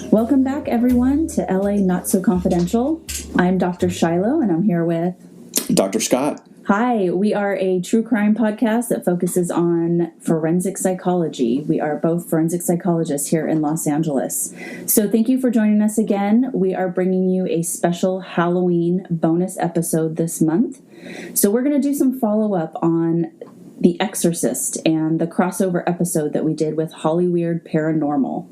Welcome back, everyone, to LA Not So Confidential. I'm Dr. Shiloh, and I'm here with Dr. Scott. Hi, we are a true crime podcast that focuses on forensic psychology. We are both forensic psychologists here in Los Angeles. So thank you for joining us again. We are bringing you a special Halloween bonus episode this month. So we're going to do some follow-up on The Exorcist and the crossover episode that we did with Hollyweird Paranormal.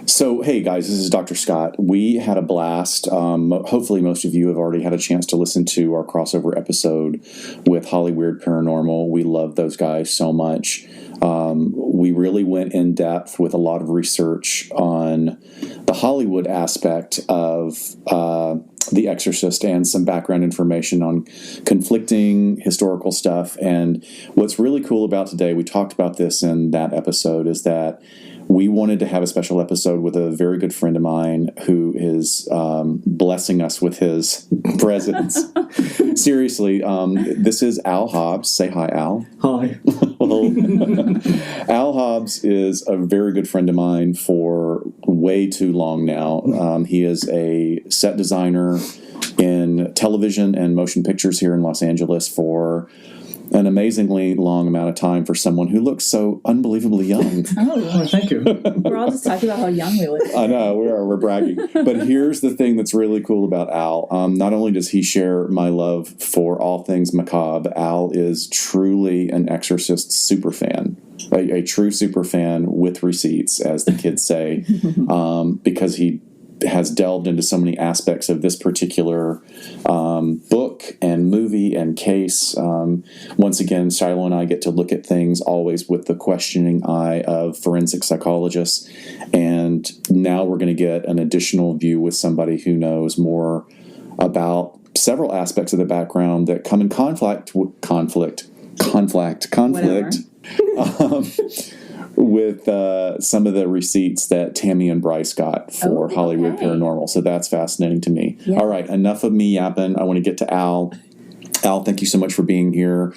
So, hey guys, this is Dr. Scott. We had a blast. Hopefully most of you have already had a chance to listen to our crossover episode with Hollyweird Paranormal. We love those guys so much. We really went in depth with a lot of research on the Hollywood aspect of The Exorcist and some background information on conflicting historical stuff. And what's really cool about today, we talked about this in that episode, is that we wanted to have a special episode with a very good friend of mine who is blessing us with his presence. Seriously, this is Al Hobbs. Say hi, Al. Hi. Al Hobbs is a very good friend of mine for way too long now. He is a set designer in television and motion pictures here in Los Angeles for an amazingly long amount of time for someone who looks so unbelievably young. Oh, thank you. We're all just talking about how young we look. I know, we're bragging. But here's the thing that's really cool about Al. Not only does he share my love for all things macabre, Al is truly an Exorcist superfan. A true superfan with receipts, as the kids say, because he has delved into so many aspects of this particular book and movie and case. Once again, Shiloh and I get to look at things always with the questioning eye of forensic psychologists. And now we're going to get an additional view with somebody who knows more about several aspects of the background that come in conflict with some of the receipts that Tammy and Bryce got for Hollyweird Paranormal. So that's fascinating to me. Yeah. All right, enough of me yapping. I want to get to Al. Al, thank you so much for being here.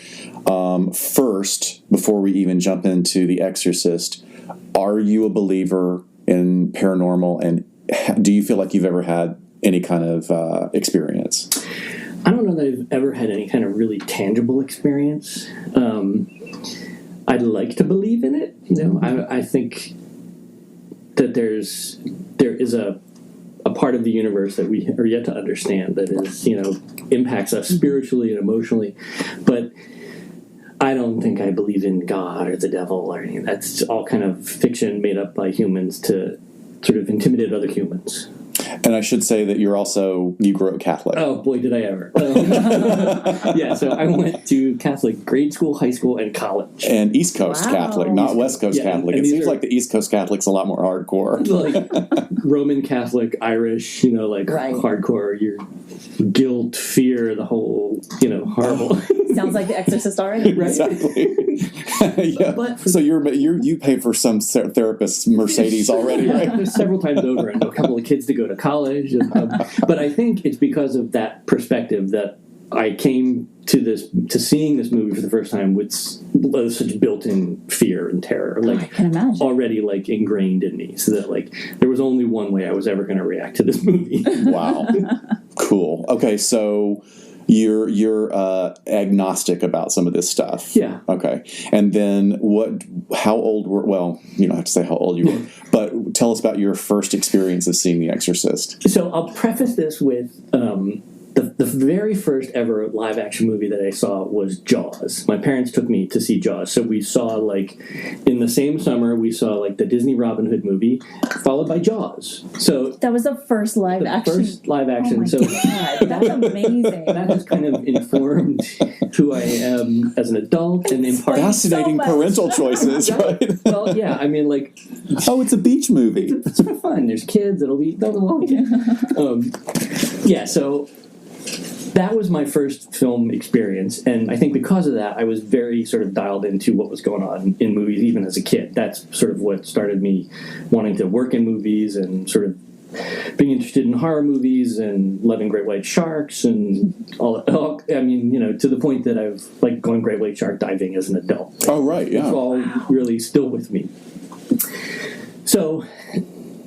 First, before we even jump into The Exorcist, are you a believer in paranormal, and do you feel like you've ever had any kind of experience? I don't know that I've ever had any kind of really tangible experience. I'd like to believe in it. I think that there is a part of the universe that we are yet to understand that is, impacts us spiritually and emotionally. But I don't think I believe in God or the devil or anything. That's all kind of fiction made up by humans to sort of intimidate other humans. And I should say that you grew up Catholic. Oh, boy, did I ever. Yeah, so I went to Catholic grade school, high school, and college. And East Coast Catholic, not West Coast Catholic. And it seems like the East Coast Catholic's a lot more hardcore. Like Roman Catholic, Irish, hardcore, your guilt, fear, the whole, horrible. Sounds like The Exorcist already, right? Exactly. Yeah. So you pay for some therapist's Mercedes already, right? Several times over. I know a couple of kids to go to college. But I think it's because of that perspective that I came to seeing this movie for the first time with such built-in fear and terror, I can imagine. Already ingrained in me, so that there was only one way I was ever going to react to this movie. Wow, cool. Okay, so you're agnostic about some of this stuff. Yeah. Okay. And then how old were, well, you don't have to say how old you were, but tell us about your first experience of seeing The Exorcist. So I'll preface this with the very first ever live action movie that I saw was Jaws. My parents took me to see Jaws. So we saw in the same summer, we saw the Disney Robin Hood movie, followed by Jaws. So that was the first live action. First live action. Oh my God, that's amazing. That has kind of informed who I am as an adult, and in part fascinating parental choices, right? Well, yeah, I mean, oh, it's a beach movie. It's fun. There's kids. They'll like it. Yeah. So that was my first film experience, and I think because of that, I was very sort of dialed into what was going on in movies, even as a kid. That's sort of what started me wanting to work in movies and sort of being interested in horror movies and loving great white sharks and all that. I mean, to the point that I've going great white shark diving as an adult. Oh, right, yeah. It's all really still with me. So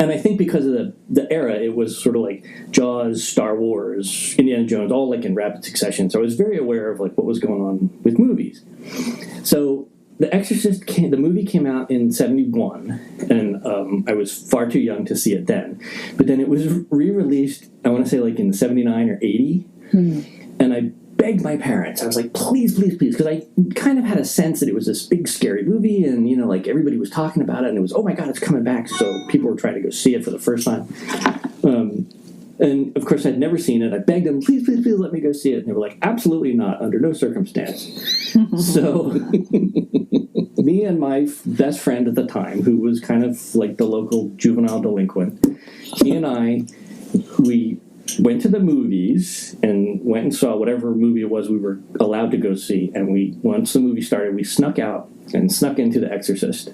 And I think because of the era, it was sort of like Jaws, Star Wars, Indiana Jones, all like in rapid succession. So I was very aware of like what was going on with movies. So The Exorcist the movie came out in 1971, and I was far too young to see it then. But then it was re-released, I want to say like in 1979 or 1980. And I begged my parents. I was like, please, please, please, because I kind of had a sense that it was this big, scary movie, and, you know, like, everybody was talking about it, and it was, oh my God, it's coming back, so people were trying to go see it for the first time. And, of course, I'd never seen it. I begged them, please, please, please let me go see it, and they were like, absolutely not, under no circumstance. So, me and my best friend at the time, who was kind of like the local juvenile delinquent, he and I, we went to the movies and went and saw whatever movie it was we were allowed to go see. And once the movie started, we snuck out and snuck into The Exorcist.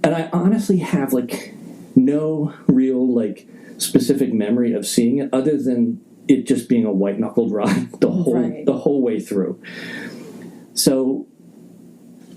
And I honestly have like no real like specific memory of seeing it other than it just being a white knuckled ride the whole way through. So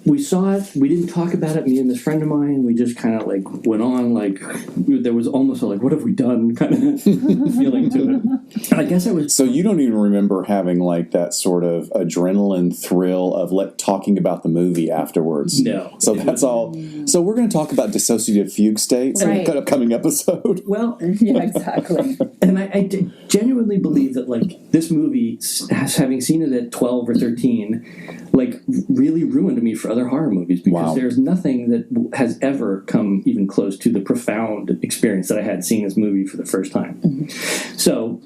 we saw it. We didn't talk about it, me and this friend of mine. We just kind of, like, went on, like, there was almost a, like, what have we done kind of feeling to it. And I guess I was... So you don't even remember having, like, that sort of adrenaline thrill of talking about the movie afterwards. No. So that's all. So we're going to talk about dissociative fugue states in an upcoming episode. Well... Yeah, exactly. And I genuinely believe that, like, this movie, having seen it at 12 or 13, like, really ruined me for other horror movies, because there's nothing that has ever come even close to the profound experience that I had seeing this movie for the first time. Mm-hmm. So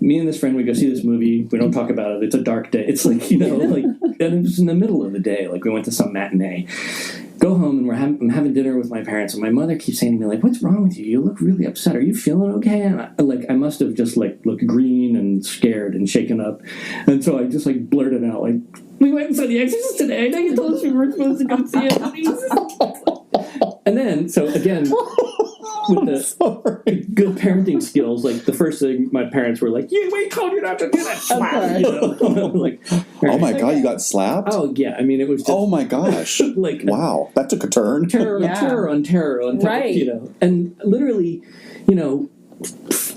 me and this friend, we go see this movie. We don't talk about it. It's a dark day. It's like, you know, like, and it was in the middle of the day. Like, we went to some matinee. Go home, and I'm having dinner with my parents, and my mother keeps saying to me, like, what's wrong with you? You look really upset. Are you feeling okay? And I must have just, like, looked green and scared and shaken up. And so I just, like, blurted out, like, we went and saw The Exorcist today. I know you told us we weren't supposed to go see it. And then, so again, with the good parenting skills, like, the first thing my parents were like, yeah, we told you not to do that. Slap, you know? Like, oh my God, you got slapped? Oh, yeah. I mean, it was just... Oh my gosh. Like, wow, that took a turn. Terror on terror on top, right. You know. And literally, you know,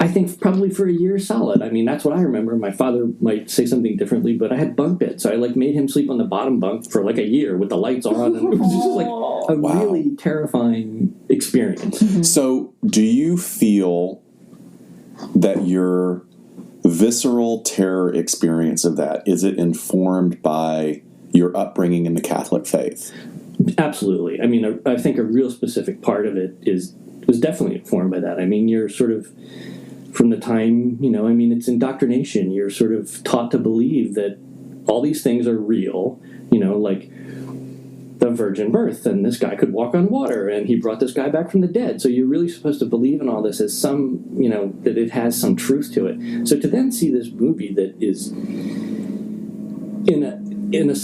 I think probably for a year solid. I mean, that's what I remember. My father might say something differently, but I had bunk beds. So I, like, made him sleep on the bottom bunk for, like, a year with the lights on. And it was just, like, a really terrifying experience. Mm-hmm. So do you feel that your visceral terror experience of that, is it informed by your upbringing in the Catholic faith? Absolutely. I mean, I think a real specific part of it was definitely informed by that. I mean, you're sort of, from the time, you know, I mean, it's indoctrination. You're sort of taught to believe that all these things are real, you know, like the virgin birth, and this guy could walk on water, and he brought this guy back from the dead. So you're really supposed to believe in all this as some, you know, that it has some truth to it. So to then see this movie that is in a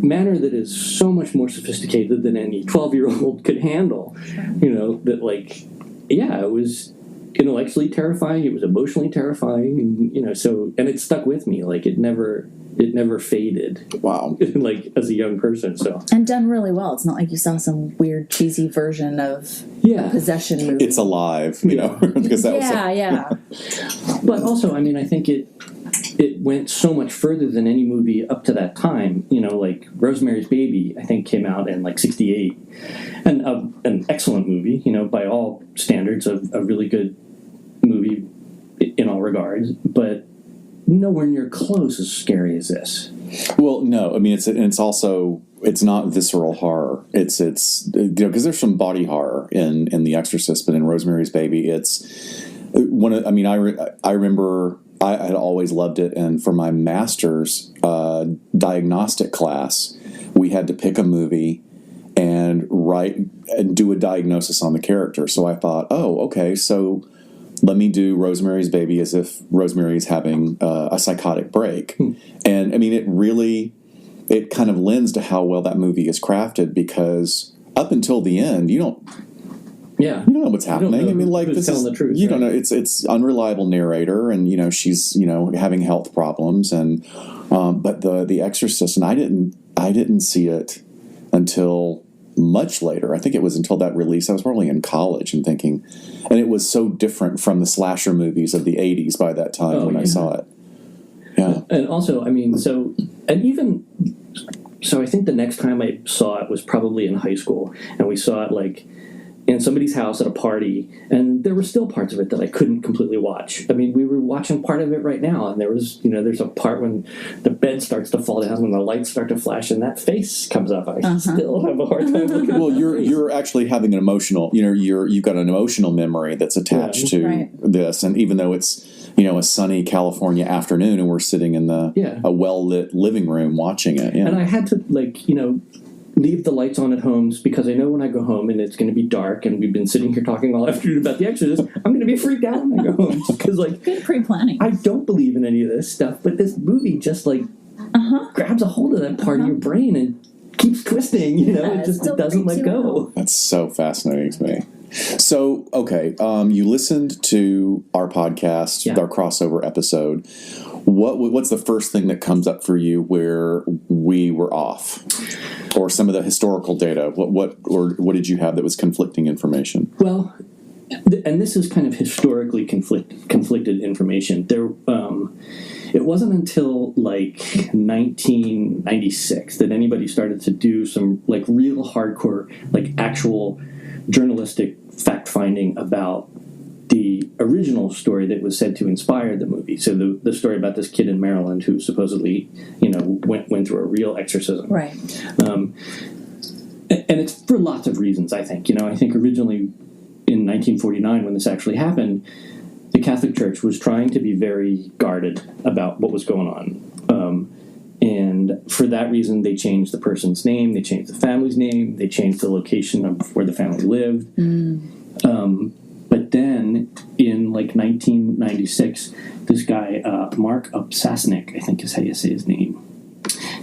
manner that is so much more sophisticated than any 12-year-old could handle, you know, that, like, yeah, it was intellectually terrifying, it was emotionally terrifying, and, you know, so, and it stuck with me, like, it never faded. Wow. Like, as a young person, so. And done really well. It's not like you saw some weird, cheesy version of a possession movie. It's alive, you know, because that was But also, I mean, I think it went so much further than any movie up to that time. You know, like Rosemary's Baby, I think, came out in, like, 1968. And an excellent movie, you know, by all standards, a really good movie in all regards, but nowhere near close as scary as this. Well, no, I mean, it's not visceral horror. It's you know, because there's some body horror in The Exorcist, but in Rosemary's Baby, it's one of, I mean, I remember I had always loved it, and for my master's diagnostic class, we had to pick a movie and write and do a diagnosis on the character. So I thought, oh, okay, so let me do Rosemary's Baby as if Rosemary's having a psychotic break. And I mean, it kind of lends to how well that movie is crafted, because up until the end, you don't know what's happening. I mean, like, this is the truth, you don't know. It's unreliable narrator, and, you know, she's, you know, having health problems, and but the Exorcist, and I didn't see it until much later. I think it was until that release. I was probably in college and thinking, and it was so different from the slasher movies of the 80s by that time I saw it. Yeah. And also, I mean, so I think the next time I saw it was probably in high school, and we saw it like in somebody's house at a party, and there were still parts of it that I couldn't completely watch. I mean, we were watching part of it right now, and there was, there's a part when the bed starts to fall down, when the lights start to flash, and that face comes up. I still have a hard time looking at you're actually having an emotional, you've got an emotional memory that's attached to this, and even though it's, a sunny California afternoon, and we're sitting in a well-lit living room watching it. Yeah. And I had to, leave the lights on at home because I know when I go home and it's going to be dark and we've been sitting here talking all afternoon about The Exorcist, I'm going to be freaked out when I go home. Because, good pre-planning. I don't believe in any of this stuff, but this movie just, grabs a hold of that part of your brain and keeps twisting, it just doesn't let go. That's so fascinating to me. So, okay, you listened to our podcast, our crossover episode. What's the first thing that comes up for you where we were off, or some of the historical data? What did you have that was conflicting information? Well, and this is kind of historically conflicted information. It wasn't until 1996 that anybody started to do some real hardcore, actual journalistic fact-finding about the original story that was said to inspire the movie. So the story about this kid in Maryland who supposedly, went through a real exorcism. Right. And it's for lots of reasons, I think. I think originally in 1949, when this actually happened, the Catholic Church was trying to be very guarded about what was going on. And for that reason, they changed the person's name, they changed the family's name, they changed the location of where the family lived. But then, in 1996, this guy, Mark Upsasnik, I think is how you say his name,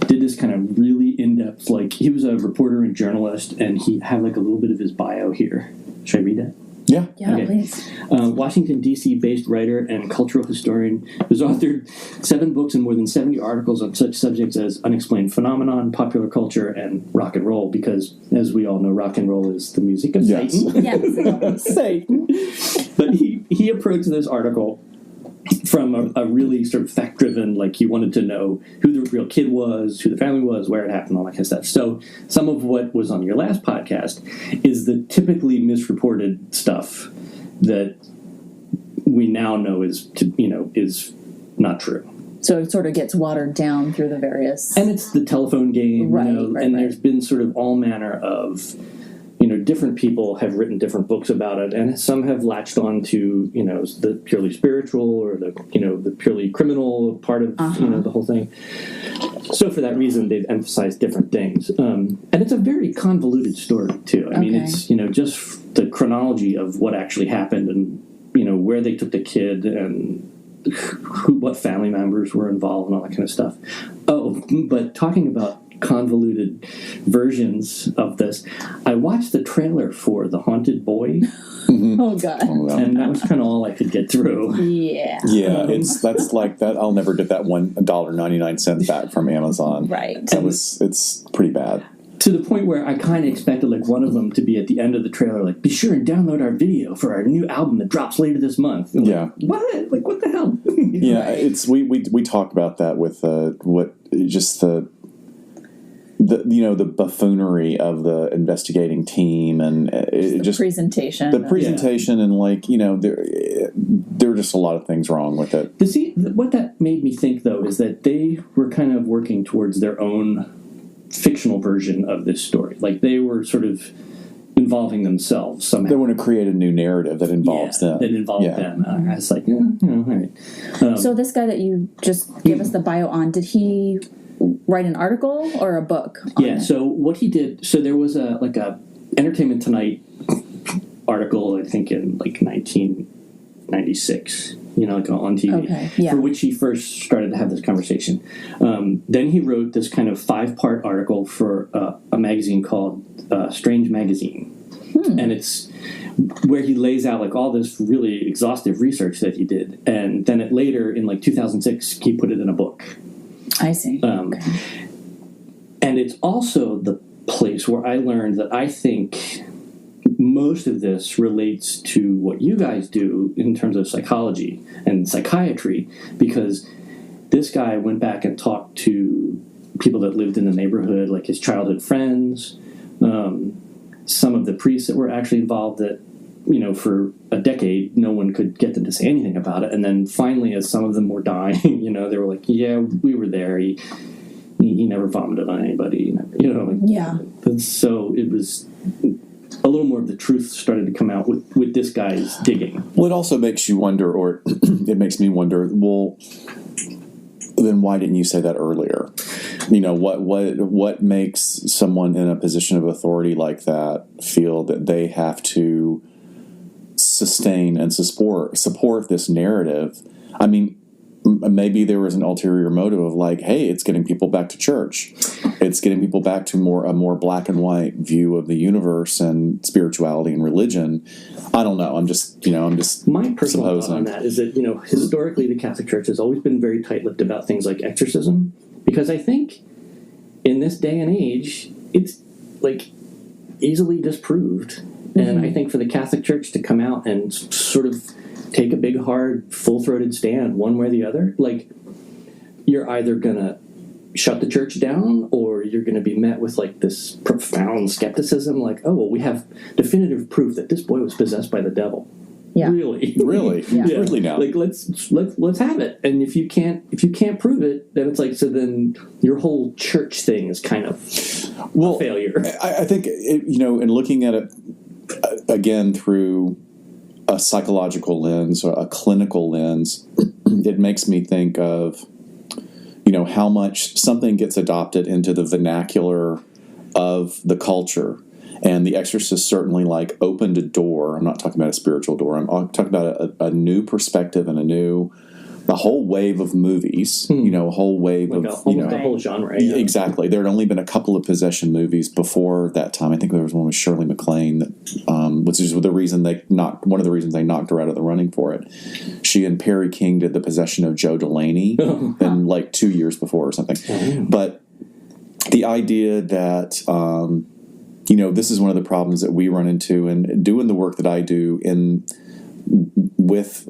did this kind of really in-depth, he was a reporter and journalist, and he had a little bit of his bio here. Should I read that? Yeah. Yeah, okay. Please. Washington, D.C. based writer and cultural historian who's authored 7 books and more than 70 articles on such subjects as unexplained phenomenon, popular culture, and rock and roll, because, as we all know, rock and roll is the music of Satan. Yes. Satan. But he approached this article from a really sort of fact-driven, he wanted to know who the real kid was, who the family was, where it happened, all that kind of stuff. So some of what was on your last podcast is the typically misreported stuff that we now know is not true. So it sort of gets watered down through the various... And it's the telephone game, right. There's been sort of all manner of... different people have written different books about it, and some have latched on to, the purely spiritual or the purely criminal part of, the whole thing. So for that reason, they've emphasized different things. And it's a very convoluted story, too. I mean, it's, just the chronology of what actually happened and, where they took the kid and what family members were involved and all that kind of stuff. Oh, but talking about convoluted versions of this, I watched the trailer for The Haunted Boy. Oh God! And that was kind of all I could get through. Yeah. Yeah, that's like that. I'll never get that $1.99 back from Amazon. Right. It's pretty bad. To the point where I kind of expected one of them to be at the end of the trailer, be sure and download our video for our new album that drops later this month. And what? What the hell? Yeah, it's we talked about that with the buffoonery of the investigating team and presentation. The presentation and there are just a lot of things wrong with it. See, what that made me think though is that they were kind of working towards their own fictional version of this story. They were sort of involving themselves somehow. They want to create a new narrative that involves them. That involved them. I was like, all right. So this guy that you just gave us the bio on, did he write an article or a book? So what he did, so there was a Entertainment Tonight article, I think in 1996, on TV, for which he first started to have this conversation. Then he wrote this kind of 5-part article for a magazine called Strange Magazine. And it's where he lays out all this really exhaustive research that he did. And then later in 2006, he put it in a book. I see. And it's also the place where I learned that I think most of this relates to what you guys do in terms of psychology and psychiatry, because this guy went back and talked to people that lived in the neighborhood, like his childhood friends, some of the priests that were actually involved that, for a decade, no one could get them to say anything about it. And then finally, as some of them were dying, they were like, yeah, we were there. He never vomited on anybody, Yeah. So it was a little more of the truth started to come out with this guy's digging. Well, it also makes you wonder, or it makes me wonder, well, then why didn't you say that earlier? What makes someone in a position of authority like that feel that they have to sustain and support this narrative? I mean, maybe there was an ulterior motive of like, hey, it's getting people back to church. It's getting people back to a more black and white view of the universe and spirituality and religion. I don't know. I'm just my personal supposing. thought on that is that, historically the Catholic Church has always been very tight-lipped about things like exorcism, because I think in this day and age, it's like easily disproved. Mm-hmm. And I think for the Catholic Church to come out and sort of take a big, hard, full-throated stand one way or the other, like, you're either going to shut the church down or you're going to be met with, like, this profound skepticism, like, oh, well, we have definitive proof that this boy was possessed by the devil. Yeah. Really? Yeah. Really now? Like, let's have it. And if you can't prove it, then it's like, so then your whole church thing is kind of a failure. I think, in looking at it, again, through a psychological lens or a clinical lens, it makes me think of, how much something gets adopted into the vernacular of the culture. And The Exorcist certainly opened a door. I'm not talking about a spiritual door. I'm talking about a new perspective and a whole wave of movies, a whole wave of, the whole genre. Yeah. Exactly. There had only been a couple of possession movies before that time. I think there was one with Shirley MacLaine, which is one of the reasons they knocked her out of the running for it. She and Perry King did The Possession of Joe Delaney, and 2 years before or something. Oh. But the idea that, this is one of the problems that we run into in doing the work that I do with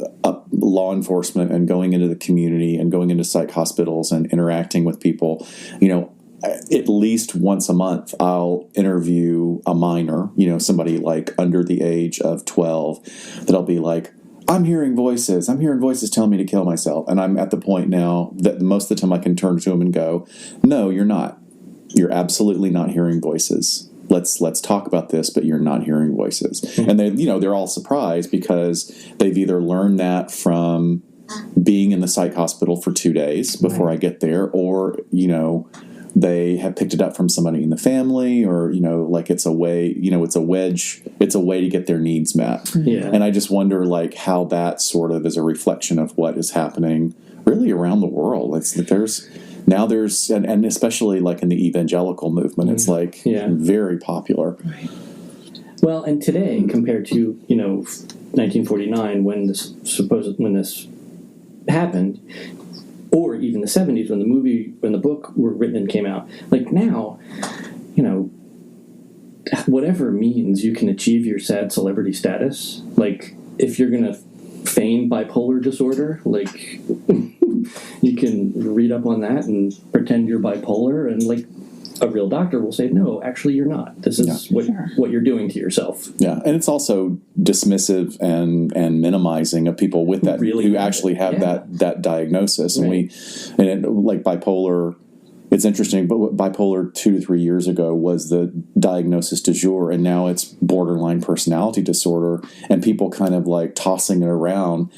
law enforcement and going into the community and going into psych hospitals and interacting with people. At least once a month, I'll interview a minor, somebody under the age of 12, that I'll be like, I'm hearing voices telling me to kill myself. And I'm at the point now that most of the time I can turn to them and go, no, you're not. You're absolutely not hearing voices. Let's talk about this, but you're not hearing voices. Mm-hmm. And they're all surprised because they've either learned that from being in the psych hospital for 2 days before I get there, or, they have picked it up from somebody in the family, or, it's a way, it's a way to get their needs met. Yeah. And I just wonder, how that sort of is a reflection of what is happening really around the world. It's that there's, and especially in the evangelical movement, it's very popular. Right. Well, and today, compared to, 1949, when this happened, or even the 70s when the book were written and came out, now, whatever means you can achieve your sad celebrity status, if you're going to feign bipolar disorder, you can read up on that and pretend you're bipolar, and a real doctor will say, no, actually you're not. This is what you're doing to yourself. Yeah, and it's also dismissive and minimizing of people with that who actually have that diagnosis. Right. And bipolar, it's interesting, but bipolar 2 to 3 years ago was the diagnosis du jour, and now it's borderline personality disorder, and people kind of tossing it around,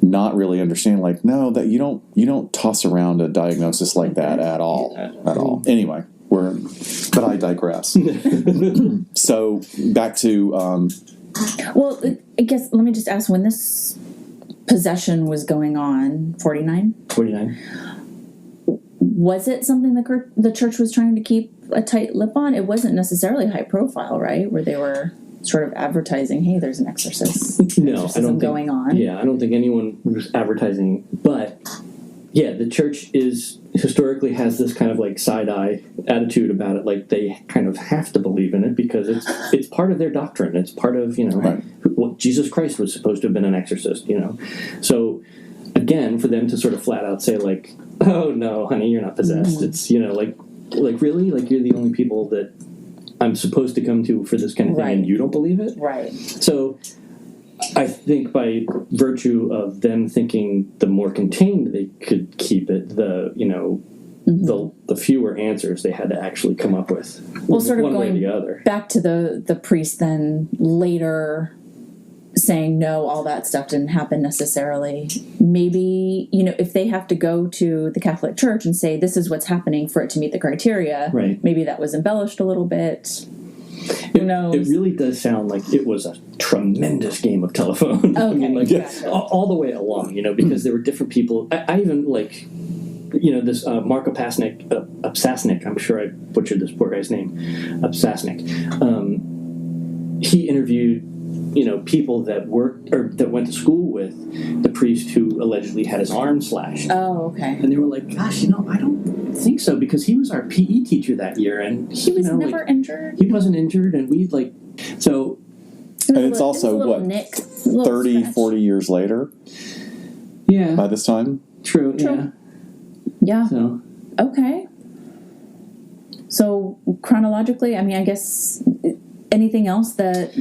not really understand, no, that you don't toss around a diagnosis like that at all. Anyway, but I digress. So back to. Well, I guess let me just ask, when this possession was going on, 49? 49. Was it something the church was trying to keep a tight lip on? It wasn't necessarily high profile, right? Where they were sort of advertising, hey, there's an exorcism going on. Yeah, I don't think anyone was advertising. But, yeah, the church is historically has this kind of like side-eye attitude about it, like they kind of have to believe in it because it's part of their doctrine. It's part of, Right. what Jesus Christ was supposed to have been an exorcist, So, again, for them to sort of flat out say, like, oh, no, honey, you're not possessed. It's, like really? Like, you're the only people that I'm supposed to come to for this kind of thing, Right. and you don't believe it? Right. So I think by virtue of them thinking the more contained they could keep it, the fewer answers they had to actually come up with. Well, sort of one way or going the other. back to the priest then later saying no, all that stuff didn't happen necessarily. Maybe, if they have to go to the Catholic Church and say this is what's happening for it to meet the criteria, Right. maybe that was embellished a little bit. Who knows? It really does sound like it was a tremendous game of telephone. Okay, gotcha. all the way along, because there were different people. I even this Mark Upsasnik, I'm sure I butchered this poor guy's name, Upsasnik. He interviewed, people that worked or that went to school with the priest who allegedly had his arm slashed. Oh, okay. And they were like, gosh, I don't think so, because he was our PE teacher that year, and He was never injured. He wasn't injured, and we so. And it's also, what, 30, 40 years later Yeah. by this time? True. Yeah. So. Okay. So chronologically, I guess anything else that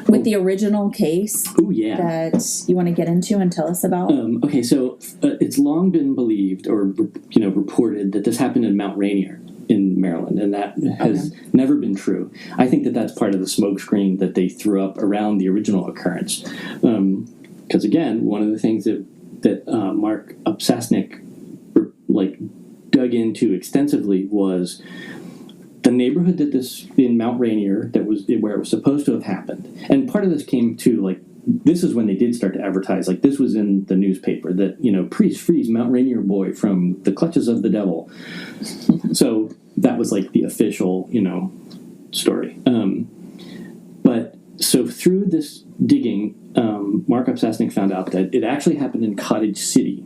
with the original case Oh, yeah. that you want to get into and tell us about? Okay, so it's long been believed or reported that this happened in Mount Rainier in Maryland, and that has never been true. I think that that's part of the smokescreen that they threw up around the original occurrence. Because again, one of the things that Mark Upsasnik dug into extensively was the neighborhood that this in Mount Rainier that was where it was supposed to have happened. And part of this came to this is when they did start to advertise, this was in the newspaper that, priest frees Mount Rainier boy from the clutches of the devil. So that was the official, story. But so through this digging, Mark Upsasnik found out that it actually happened in Cottage City,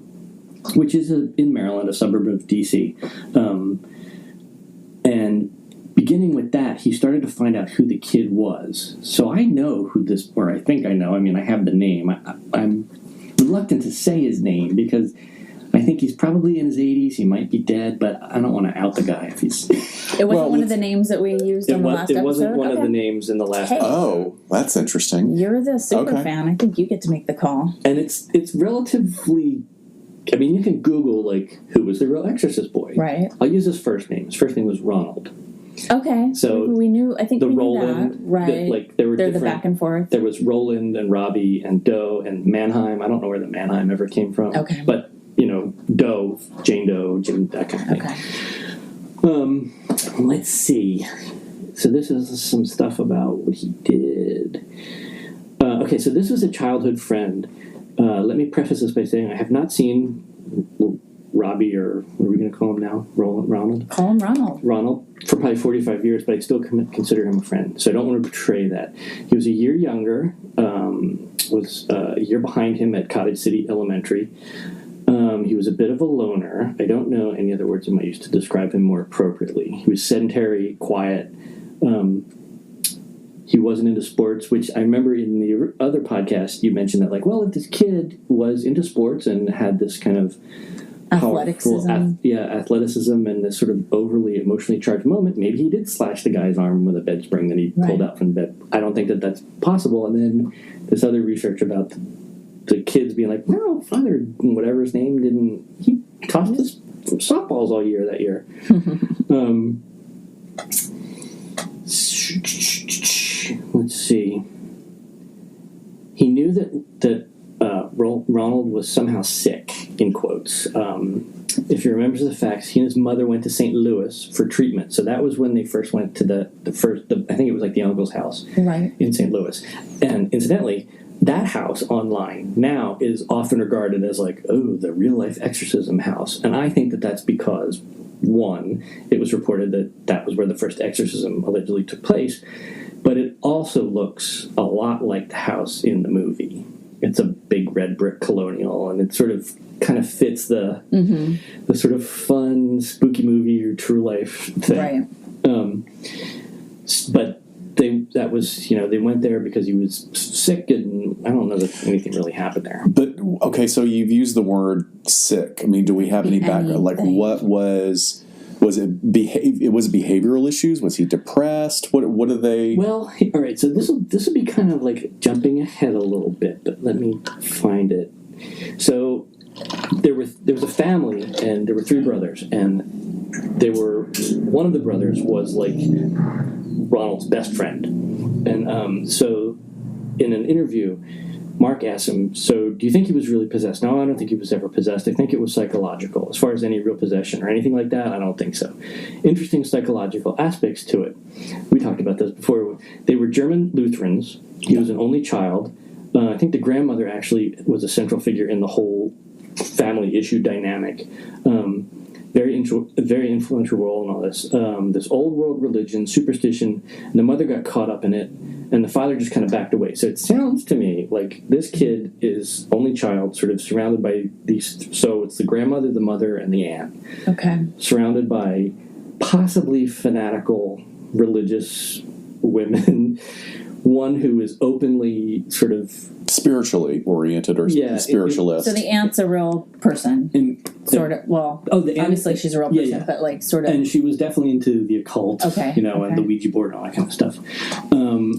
which is in Maryland, a suburb of D.C. And beginning with that, he started to find out who the kid was. So I know who this, or I think I know. I have the name. I'm reluctant to say his name because I think he's probably in his 80s. He might be dead, but I don't want to out the guy if he's... It wasn't one of the names that we used on the last episode? It wasn't one of the names in the last episode. Oh, that's interesting. You're the super fan. I think you get to make the call. And it's relatively... you can Google, who was the real Exorcist boy. Right. I'll use his first name. His first name was Ronald. Okay. So we knew, I think the we knew Roland, that. Right. There were They're different, the back and forth. There was Roland and Robbie and Doe and Mannheim. I don't know where the Mannheim ever came from. Okay. But, Doe, Jane Doe, Jim, that kind of thing. Okay. Let's see. So this is some stuff about what he did. Okay, so this was a childhood friend. Let me preface this by saying I have not seen Robbie, or what are we going to call him now? Ronald? Call him Ronald. Ronald, for probably 45 years, but I still consider him a friend. So I don't want to betray that. He was a year younger, was a year behind him at Cottage City Elementary. He was a bit of a loner. I don't know any other words I might use to describe him more appropriately. He was sedentary, quiet. He wasn't into sports, which I remember in the other podcast you mentioned that, if this kid was into sports and had this kind of athleticism and this sort of overly emotionally charged moment, maybe he did slash the guy's arm with a bed spring that he pulled out from the bed. I don't think that that's possible. And then this other research about the kids being like, no, father, whatever his name, he tossed his softballs all year that year. Let's see. He knew that Ronald was somehow sick, in quotes. If you remember the facts, he and his mother went to St. Louis for treatment. So that was when they first went to I think it was the uncle's house in St. Louis. And incidentally, that house online now is often regarded as the real life exorcism house. And I think that that's because, one, it was reported that was where the first exorcism allegedly took place, but it also looks a lot like the house in the movie. It's a big red brick colonial, and it sort of kind of fits the sort of fun spooky movie or true life thing. Right. But they went there because he was sick, and I don't know that anything really happened there. But okay, so you've used the word sick. I mean, do we have any background? Like, what was it? It was behavioral issues. Was he depressed? What are they? Well, all right. So this will be kind of like jumping ahead a little bit, but let me find it. So there was a family, and there were 3 brothers, and one of the brothers was like Ronald's best friend. And so in an interview, Mark asked him, so do you think he was really possessed? No, I don't think he was ever possessed. I think it was psychological. As far as any real possession or anything like that, I don't think so. Interesting psychological aspects to it. We talked about this before. They were German Lutherans. He was an only child. I think the grandmother actually was a central figure in the whole family issue dynamic. Very influential role in all this. This old world religion, superstition, and the mother got caught up in it, and the father just kind of backed away. So it sounds to me like this kid is only child, sort of surrounded by these. So it's the grandmother, the mother, and the aunt. Okay. Surrounded by possibly fanatical religious women. One who is openly sort of spiritually oriented or spiritualist. So the aunt's a real person. Sort of. Well, obviously she's a real person, but like sort of. And she was definitely into the occult, and the Ouija board and all that kind of stuff.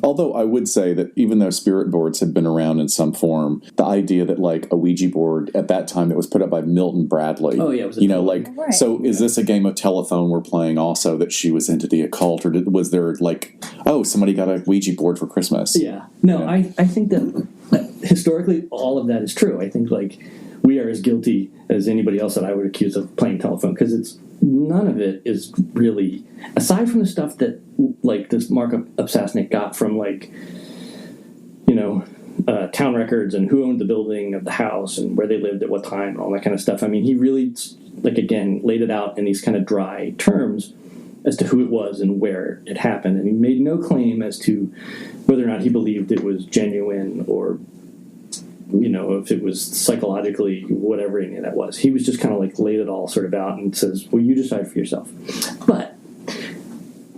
Although I would say that even though spirit boards had been around in some form, the idea that like a Ouija board at that time that was put up by Milton Bradley. Oh yeah, it was right. So is this a game of telephone we're playing also that she was into the occult, or was there like, oh, somebody got a Ouija board for Christmas? Yeah. No, I think that historically all of that is true. I think like we are as guilty as anybody else that I would accuse of playing telephone, because none of it is really, aside from the stuff that like this Mark Upsasnik got from like, town records and who owned the building of the house and where they lived at what time and all that kind of stuff. I mean, he really, like, again, laid it out in these kind of dry terms as to who it was and where it happened. And he made no claim as to whether or not he believed it was genuine or, if it was psychologically whatever any of that was. He was just kind of like laid it all sort of out and says, well, you decide for yourself. But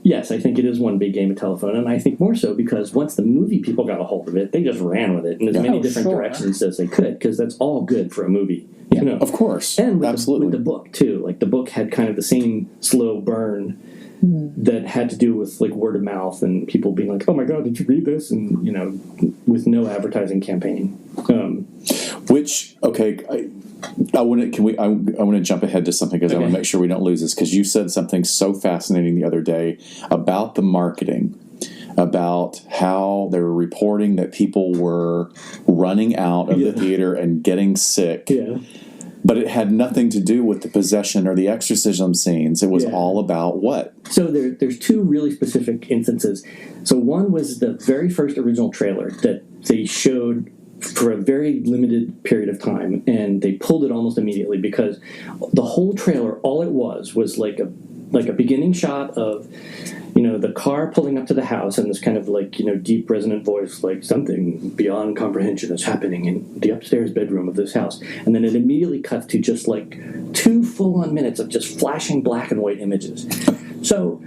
yes, I think it is one big game of telephone, and I think more so because once the movie people got a hold of it, they just ran with it in as many different directions as they could, because that's all good for a movie. Of course. And absolutely. With the book, too. Like, the book had kind of the same slow burn that had to do with, like, word of mouth and people being like, oh, my God, did you read this? And, with no advertising campaign. I want to jump ahead to something because I want to make sure we don't lose this, because you said something so fascinating the other day about the marketing, about how they were reporting that people were running out of the theater and getting sick. Yeah. But it had nothing to do with the possession or the exorcism scenes. It was all about what? So there's 2 really specific instances. So one was the very first original trailer that they showed for a very limited period of time, and they pulled it almost immediately because the whole trailer, all it was like a beginning shot of the car pulling up to the house, and this kind of like deep resonant voice, like something beyond comprehension is happening in the upstairs bedroom of this house, and then it immediately cuts to just like 2 full-on minutes of just flashing black and white images. So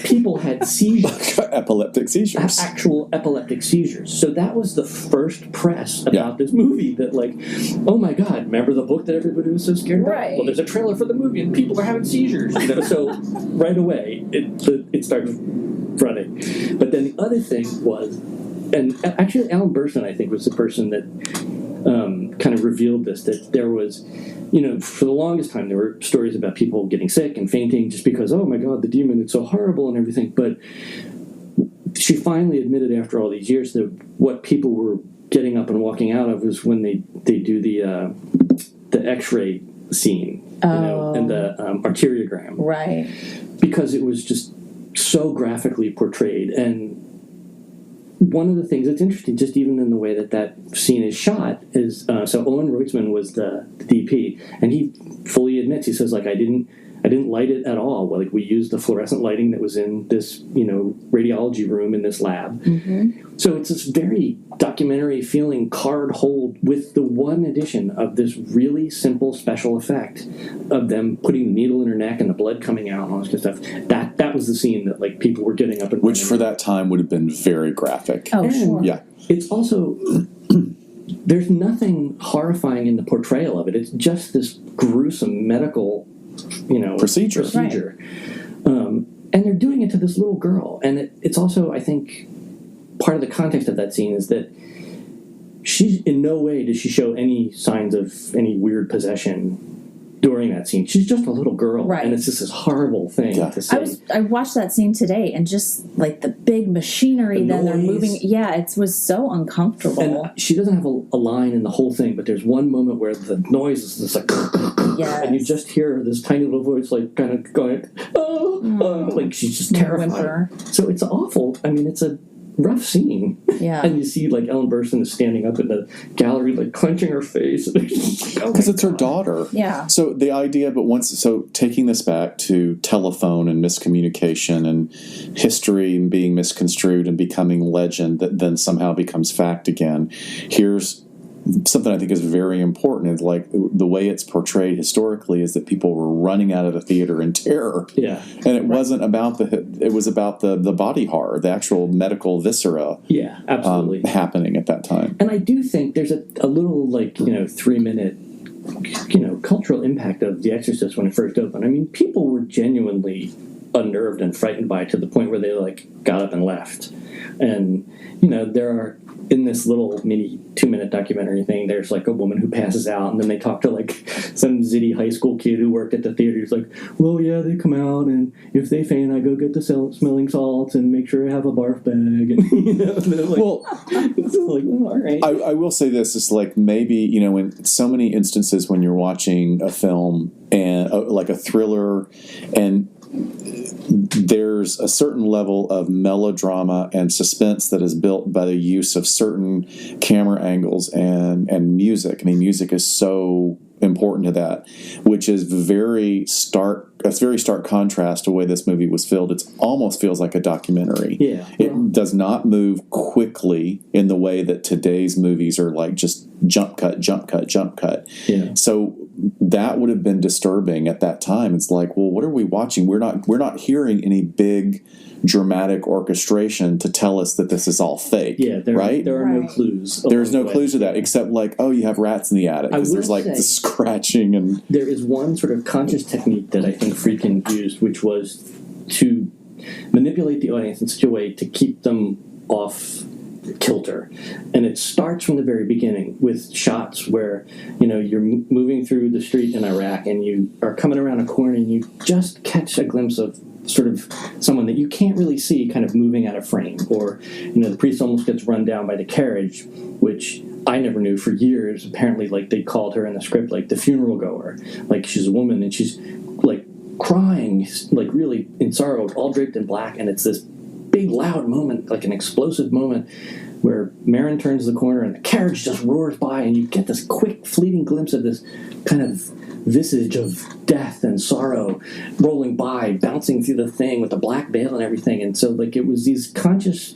people had seizures. Epileptic seizures. Actual epileptic seizures. So that was the first press about this movie, that like, oh my God, remember the book that everybody was so scared about? Right. Well, there's a trailer for the movie and people are having seizures. So right away it started running. But then the other thing was, and actually Alan Burstyn, I think, was the person that kind of revealed this, that there was, for the longest time, there were stories about people getting sick and fainting just because, oh my God, the demon, it's so horrible and everything. But she finally admitted after all these years that what people were getting up and walking out of was when they do the X-ray scene, and the arteriogram. Right. Because it was just so graphically portrayed. And one of the things that's interesting, just even in the way that scene is shot, is so Owen Reutemann was the DP, and he fully admits, he says, like, I didn't I didn't light it at all. Like, we used the fluorescent lighting that was in this, radiology room in this lab. Mm-hmm. So it's this very documentary feeling card hold with the one addition of this really simple special effect of them putting the needle in her neck and the blood coming out and all this kind of stuff. That was the scene that, like, people were getting up and Which running. for that time would have been very graphic. Oh, sure. Yeah. It's also... there's nothing horrifying in the portrayal of it. It's just this gruesome medical, procedure. Right. And they're doing it to this little girl. And it's also, I think, part of the context of that scene is that in no way does she show any signs of any weird possession during that scene. She's just a little girl. Right. And it's just this horrible thing to see. I watched that scene today, and just like the big machinery that they're moving. Yeah, it was so uncomfortable. And she doesn't have a line in the whole thing, but there's one moment where the noise is just like, yes. and you just hear this tiny little voice like kind of going, like she's just terrified. Whimper. So it's awful. I mean, it's a rough scene. Yeah. And you see like Ellen Burstyn is standing up in the gallery, like clenching her face. Because it's her daughter. Yeah. So the idea, taking this back to telephone and miscommunication and history and being misconstrued and becoming legend that then somehow becomes fact again, here's something I think is very important. Is like the way it's portrayed historically is that people were running out of the theater in terror. Yeah. And it wasn't about it was about the body horror, the actual medical viscera. Yeah, absolutely. Happening at that time. And I do think there's a little 3-minute cultural impact of The Exorcist when it first opened. I mean, people were genuinely unnerved and frightened by it to the point where they got up and left. And there are, in this little mini 2-minute documentary thing, there's a woman who passes out, and then they talk to some zitty high school kid who worked at the theater. He's like, well, yeah, they come out, and if they faint, I go get the smelling salts and make sure I have a barf bag. And it's all right. I will say this: it's maybe in so many instances when you're watching a film and like a thriller, and there's a certain level of melodrama and suspense that is built by the use of certain camera angles and music. I mean, music is so important to that, which is very stark. That's very stark contrast to the way this movie was filmed. It almost feels like a documentary. Yeah. It does not move quickly in the way that today's movies are just jump cut, jump cut, jump cut. Yeah. So that would have been disturbing at that time. It's well, what are we watching? We're not hearing any big dramatic orchestration to tell us that this is all fake. Yeah, right? There are no clues. There's no clues to that except you have rats in the attic because there's the scratching and there is one sort of conscious technique that I think Friedkin used, which was to manipulate the audience in such a way to keep them off kilter. And it starts from the very beginning with shots where you're moving through the street in Iraq and you are coming around a corner and you just catch a glimpse of sort of someone that you can't really see kind of moving out of frame, or the priest almost gets run down by the carriage, which I never knew for years. Apparently they called her in the script the funeral goer, she's a woman and she's crying really in sorrow, all draped in black, and it's this big loud moment, an explosive moment where Marin turns the corner and the carriage just roars by and you get this quick fleeting glimpse of this kind of visage of death and sorrow rolling by, bouncing through the thing with the black veil and everything. And so it was these conscious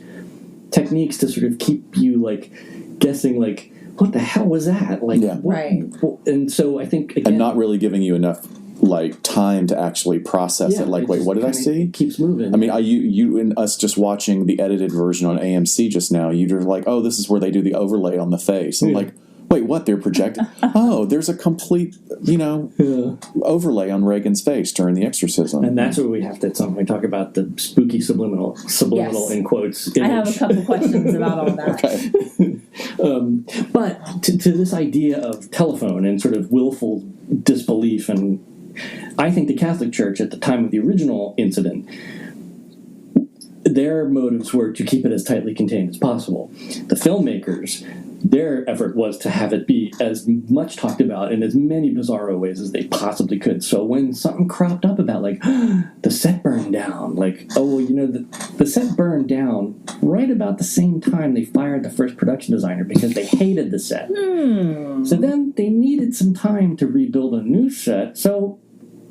techniques to sort of keep you guessing what the hell was that? Right. And so I think again, and not really giving you enough time to actually process it. Wait, what did I see? It keeps moving. I mean, you and us just watching the edited version on AMC just now, you're oh, this is where they do the overlay on the face. I'm wait, what? They're projecting? Oh, there's a complete, overlay on Reagan's face during the exorcism. And that's where we have to at some point talk about the spooky subliminal yes. in quotes. Image. I have a couple questions about all that. Okay. But to this idea of telephone and sort of willful disbelief, and I think the Catholic Church at the time of the original incident, their motives were to keep it as tightly contained as possible. The filmmakers, their effort was to have it be as much talked about in as many bizarro ways as they possibly could. So when something cropped up about the set burned down, the set burned down right about the same time they fired the first production designer because they hated the set. So then they needed some time to rebuild a new set. So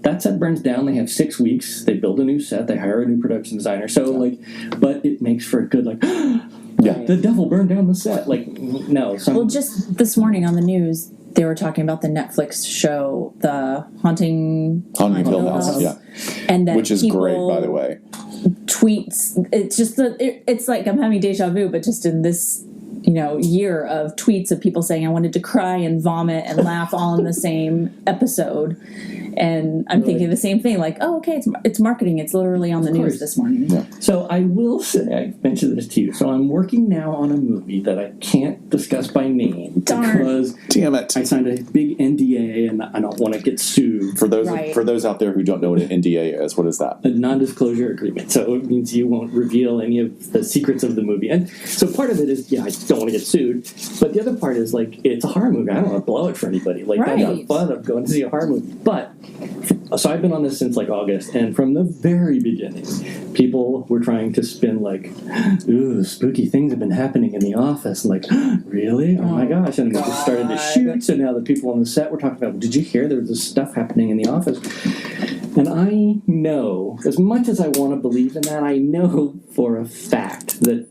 that set burns down. They have 6 weeks. They build a new set. They hire a new production designer. So but it makes for a good the devil burned down the set. No. Well, just this morning on the news, they were talking about the Netflix show, The Haunting Hill House, and which is great, by the way. Tweets. It's just it's like I'm having deja vu, but just in this year of tweets of people saying I wanted to cry and vomit and laugh all in the same episode. And I'm thinking the same thing, it's marketing. It's literally on the news this morning. Yeah. So I will say, I mentioned this to you. So I'm working now on a movie that I can't discuss by name because damn it, I signed a big NDA and I don't want to get sued. For those out there who don't know what an NDA is, what is that? A non-disclosure agreement. So it means you won't reveal any of the secrets of the movie. And so part of it is, I don't want to get sued. But the other part is it's a horror movie. I don't want to blow it for anybody. That's the fun of going to see a horror movie. But so I've been on this since August, and from the very beginning, people were trying to spin ooh, spooky things have been happening in the office. Really? Oh my gosh! And we just started to shoot. So now the people on the set were talking about, did you hear there was this stuff happening in the office? And I know, as much as I want to believe in that, I know for a fact that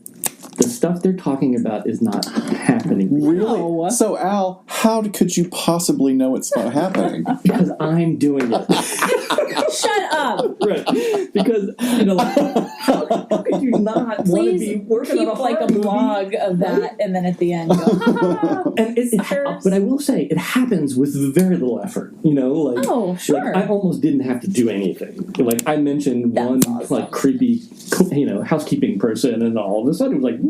the stuff they're talking about is not happening. Really? No. So, Al, how could you possibly know it's not happening? Because I'm doing it. Shut up. Right. Because, how could you not want to be working on a horror movie? Blog of that, and then at the end go, and but I will say, it happens with very little effort. Oh, sure. I almost didn't have to do anything. I mentioned one creepy, housekeeping person, and all of a sudden it was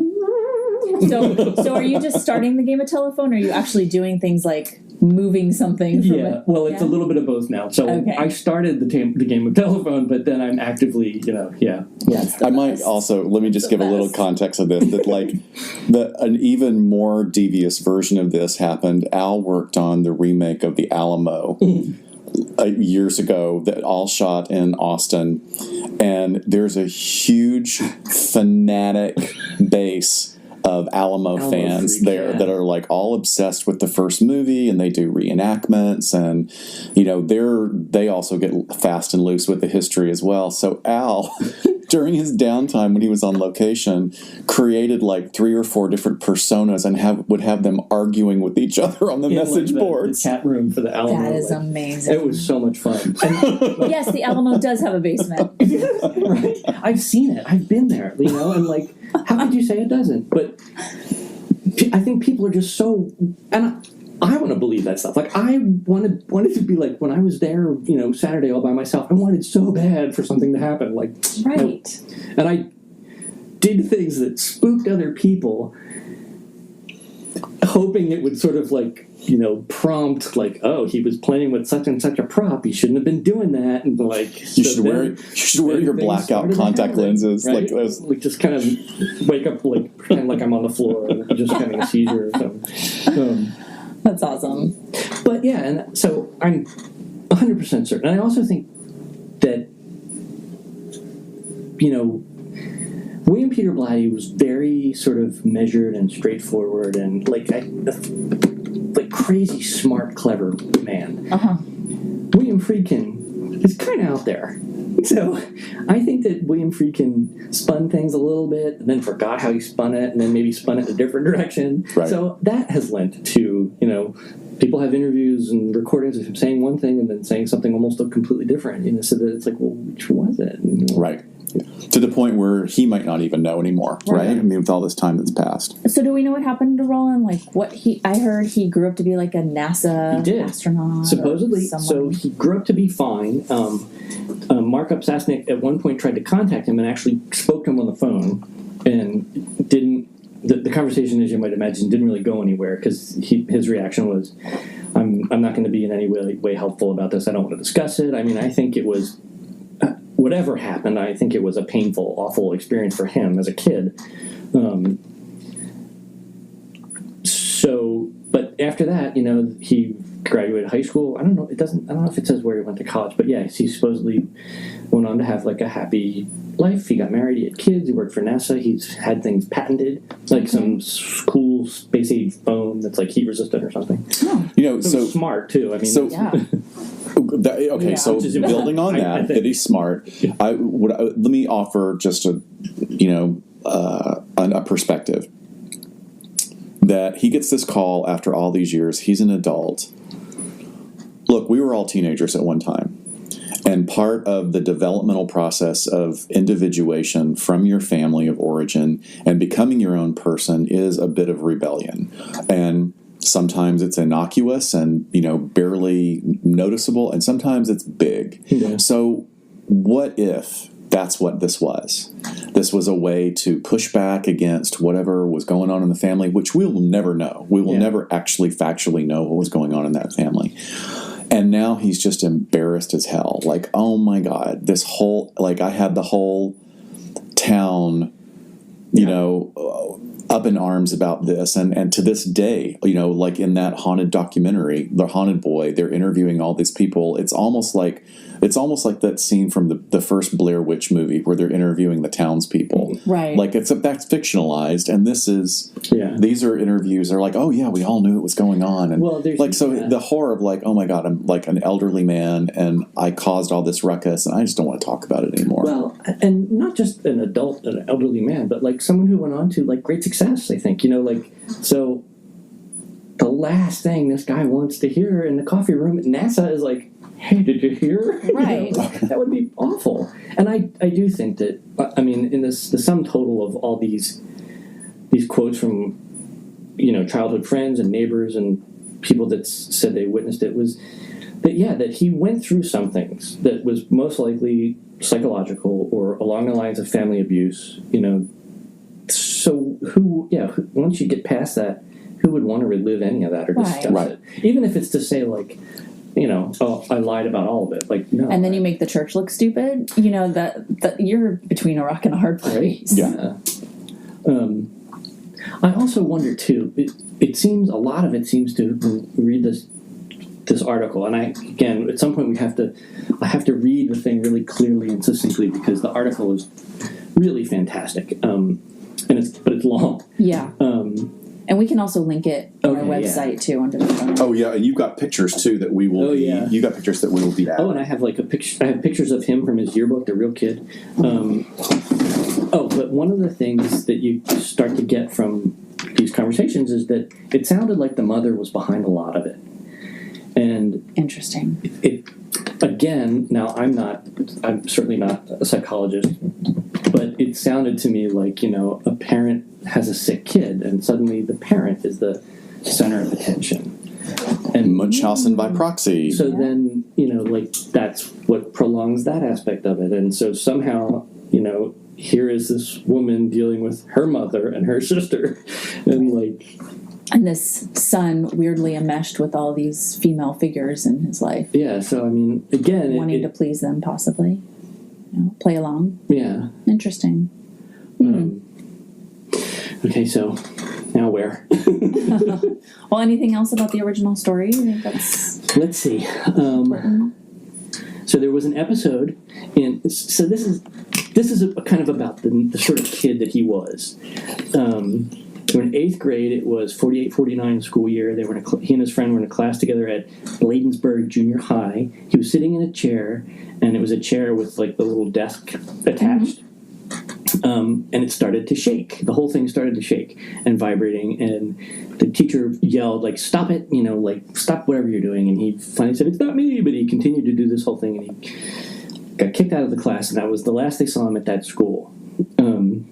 So are you just starting the game of telephone, or are you actually doing things like moving something? It's a little bit of both now. So I started the game of telephone, but then I'm actively, Yes, I might also, let me just give a little context of this, that an even more devious version of this happened. Al worked on the remake of The Alamo years ago, that all shot in Austin, and there's a huge fanatic base of Alamo fans there that are all obsessed with the first movie, and they do reenactments, and they also get fast and loose with the history as well. So Al, during his downtime when he was on location, created 3 or 4 different personas and would have them arguing with each other on the message boards. The chat room for the Alamo. That is amazing. It was so much fun. Yes, the Alamo does have a basement. Right. I've seen it. I've been there. And how could you say it doesn't? But I think people are just so, and I want to believe that stuff. I wanted to be when I was there, Saturday all by myself. I wanted so bad for something to happen. Right. And I did things that spooked other people, hoping it would sort of prompt oh, he was playing with such and such a prop, he shouldn't have been doing that, and you should wear your blackout contact lenses, right? Those, just kind of wake up pretend I'm on the floor and just having a seizure or something. That's awesome. But yeah, and so I'm 100% certain. And I also think that William Peter Blatty was very sort of measured and straightforward and crazy smart, clever man. William Friedkin is kind of out there. So I think that William Friedkin spun things a little bit and then forgot how he spun it and then maybe spun it in a different direction. Right. So that has lent to, people have interviews and recordings of him saying one thing and then saying something almost completely different. So that it's well, which was it? Right. To the point where he might not even know anymore, right? I mean, with all this time that's passed. So do we know what happened to Roland? I heard he grew up to be a NASA astronaut. Supposedly. So he grew up to be fine. Mark Upsasnik at one point tried to contact him and actually spoke to him on the phone and didn't. The conversation, as you might imagine, didn't really go anywhere because his reaction was, I'm not going to be in any way helpful about this. I don't want to discuss it. I mean, I think it was... whatever happened, I think it was a painful, awful experience for him as a kid. But after that, he graduated high school. I don't know if it says where he went to college, but yeah, he supposedly went on to have a happy life. He got married, he had kids, he worked for NASA, he's had things patented, some cool space age phone that's heat resistant or something. Oh. So smart too. I mean, Okay, Yeah. so Which is building on I that think- he's smart. Let me offer just a perspective that he gets this call after all these years. He's an adult. Look, we were all teenagers at one time. And part of the developmental process of individuation from your family of origin and becoming your own person is a bit of rebellion. And sometimes it's innocuous and, barely noticeable, and sometimes it's big. Yeah. So what if that's what this was? This was a way to push back against whatever was going on in the family, which we will never know. We will never actually factually know what was going on in that family. And now he's just embarrassed as hell. Like, oh my God, this whole, I had the whole town, up in arms about this. And to this day, like in that haunted documentary, The Haunted Boy, they're interviewing all these people. It's almost like that scene from the first Blair Witch movie where they're interviewing the townspeople. Right. Like that's fictionalized. And these are interviews. They're like, oh yeah, we all knew it was going on. And the horror of like, oh my God, I'm like an elderly man and I caused all this ruckus and I just don't want to talk about it anymore. Well, and not just an elderly man, but like someone who went on to like great success, I think, so the last thing this guy wants to hear in the coffee room at NASA is like, hey, did you hear? Right. That would be awful. And I do think that, in the sum total of all these quotes from, childhood friends and neighbors and people that said they witnessed it was that he went through some things that was most likely psychological or along the lines of family abuse, So once you get past that, who would want to relive any of that or discuss it? Even if it's to say like, oh, I lied about all of it. Like, no. And then you make the church look stupid. That you're between a rock and a hard place. Yeah. I also wonder too. It seems a lot of it seems to when we read this article, and at some point I have to read the thing really clearly and succinctly because the article is really fantastic. But it's long. Yeah. And we can also link it on our website too under the phone. Oh yeah, and you've got pictures too that we will. You got pictures that we will be at. Oh, and I have like I have pictures of him from his yearbook, the real kid. But one of the things that you start to get from these conversations is that it sounded like the mother was behind a lot of it. And interesting. Now I'm certainly not a psychologist, but it sounded to me like, a parent has a sick kid and suddenly the parent is the center of attention. And Munchausen by proxy. So then, that's what prolongs that aspect of it. And so somehow, here is this woman dealing with her mother and her sister and this son weirdly enmeshed with all these female figures in his life. Yeah, so again, wanting to please them, possibly, play along. Yeah, interesting. Okay, so now where? Well, anything else about the original story? Let's see. So there was an episode so this is a kind of about the sort of kid that he was. So in 8th grade, it was 48-49 school year. He and his friend were in a class together at Bladensburg Junior High. He was sitting in a chair, and it was a chair with like the little desk attached. And it started to shake. The whole thing started to shake and vibrating, and the teacher yelled, like, stop it, stop whatever you're doing. And he finally said, it's not me, but he continued to do this whole thing, and he got kicked out of the class, and that was the last they saw him at that school. And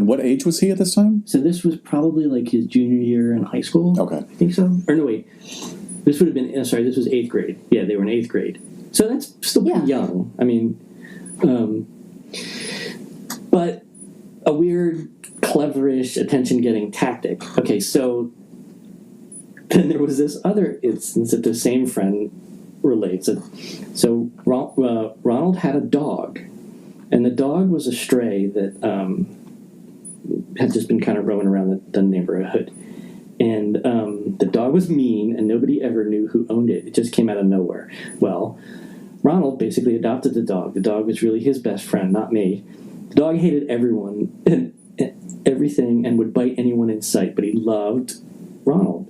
what age was he at this time? So this was probably like his junior year in high school. Okay. I think so. Or no, wait. This would have been, this was 8th grade. Yeah, they were in 8th grade. So that's still pretty young. But a weird, cleverish, attention-getting tactic. Okay, so then there was this other instance that the same friend relates. So Ronald had a dog, and the dog was a stray that had just been kind of roaming around the neighborhood. And the dog was mean, and nobody ever knew who owned it. It just came out of nowhere. Well, Ronald basically adopted the dog. The dog was really his best friend, not me. The dog hated everyone and everything and would bite anyone in sight, but he loved Ronald.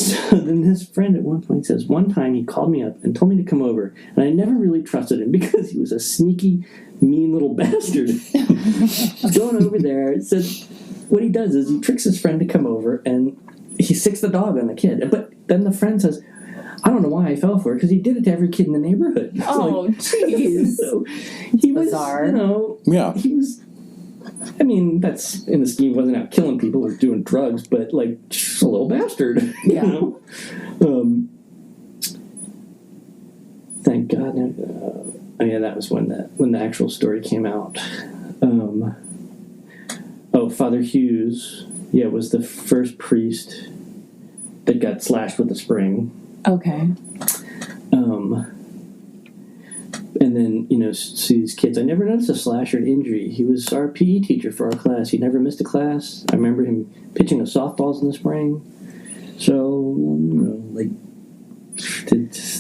So then this friend at one point says, one time he called me up and told me to come over, and I never really trusted him because he was a sneaky, mean little bastard. Going over there, said what he does is he tricks his friend to come over, and he sicks the dog on the kid. But then the friend says, I don't know why I fell for it, because he did it to every kid in the neighborhood. Oh, jeez. So he was, bizarre. He was, I mean, that's, in the scheme, he wasn't out killing people or doing drugs, but, like, just a little bastard. Yeah. Thank God. That was when the actual story came out. Father Hughes, was the first priest that got slashed with a spring. Okay. And then, see these kids. I never noticed a slash or an injury. He was our PE teacher for our class. He never missed a class. I remember him pitching the softballs in the spring. So,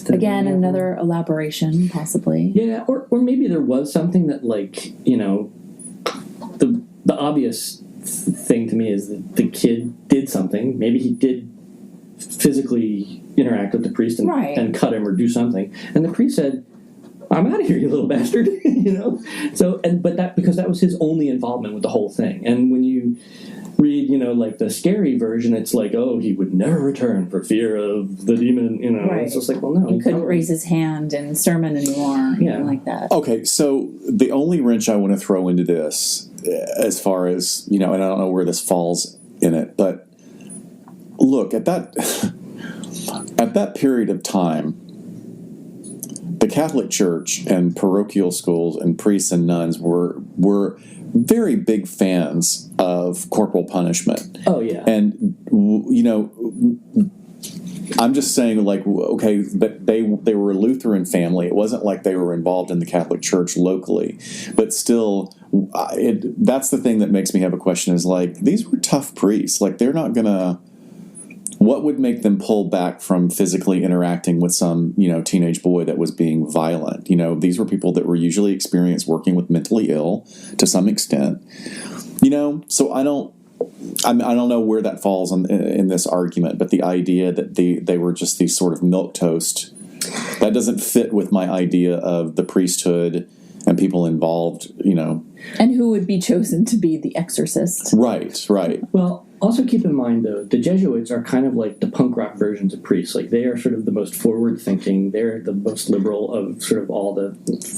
Again, another elaboration, possibly. Yeah, or maybe there was something that, the obvious thing to me is that the kid did something. Maybe he did physically interact with the priest and cut him or do something. And the priest said, I'm out of here, you little bastard. So, because that was his only involvement with the whole thing. And when you read, the scary version, it's like, oh, he would never return for fear of the demon, Right. It's just like, well, no. He couldn't raise his hand in sermon anymore, anything like that. Okay, so the only wrench I want to throw into this, as far as, and I don't know where this falls in it, but look, at that period of time, the Catholic Church and parochial schools and priests and nuns were very big fans of corporal punishment. Oh, yeah. And, I'm just saying, okay, but they were a Lutheran family. It wasn't like they were involved in the Catholic Church locally. But still, that's the thing that makes me have a question is, these were tough priests. They're not going to... What would make them pull back from physically interacting with some, teenage boy that was being violent? These were people that were usually experienced working with mentally ill to some extent. So I don't know where that falls in this argument, but the idea that they were just these sort of milquetoast, that doesn't fit with my idea of the priesthood and people involved, And who would be chosen to be the exorcist. Right. Well, also keep in mind, though, the Jesuits are kind of like the punk rock versions of priests. They are sort of the most forward-thinking. They're the most liberal of sort of all the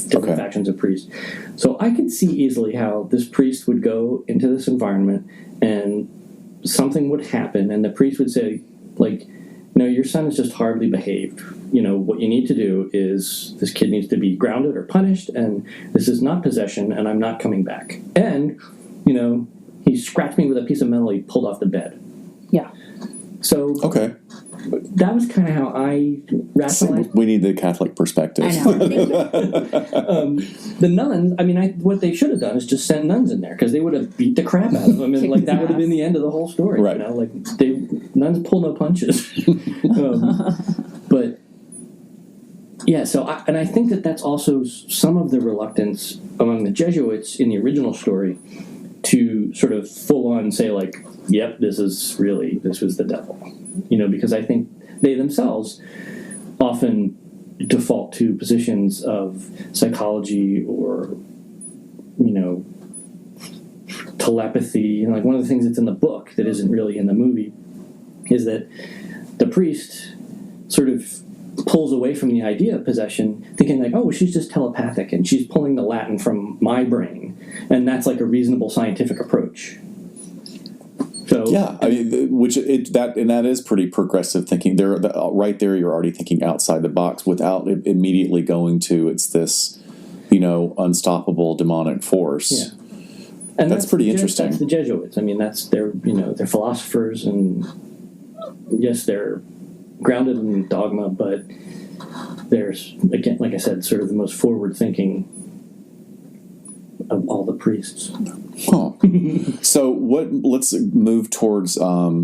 different factions of priests. So I could see easily how this priest would go into this environment and something would happen, and the priest would say, no, your son is just horribly behaved. What you need to do is this kid needs to be grounded or punished, and this is not possession, and I'm not coming back. And, he scratched me with a piece of metal he pulled off the bed. Yeah. So that was kind of how I rationalized. We need the Catholic perspective. I know. The nuns, what they should have done is just send nuns in there, because they would have beat the crap out of them, and that would have been the end of the whole story. Right. Nuns pull no punches. But yeah, I think that that's also some of the reluctance among the Jesuits in the original story to sort of full on say yep, this was the devil, because I think they themselves often default to positions of psychology or, telepathy. One of the things that's in the book that isn't really in the movie is that the priest sort of pulls away from the idea of possession, thinking oh, she's just telepathic and she's pulling the Latin from my brain, and that's a reasonable scientific approach. So yeah, that is pretty progressive thinking. Right there, you're already thinking outside the box without immediately going to it's this, unstoppable demonic force. Yeah. And that's pretty interesting. That's the Jesuits. That's they're philosophers, and yes, they're grounded in dogma, but there's, again, like I said, sort of the most forward-thinking of all the priests. Huh. So let's move towards, what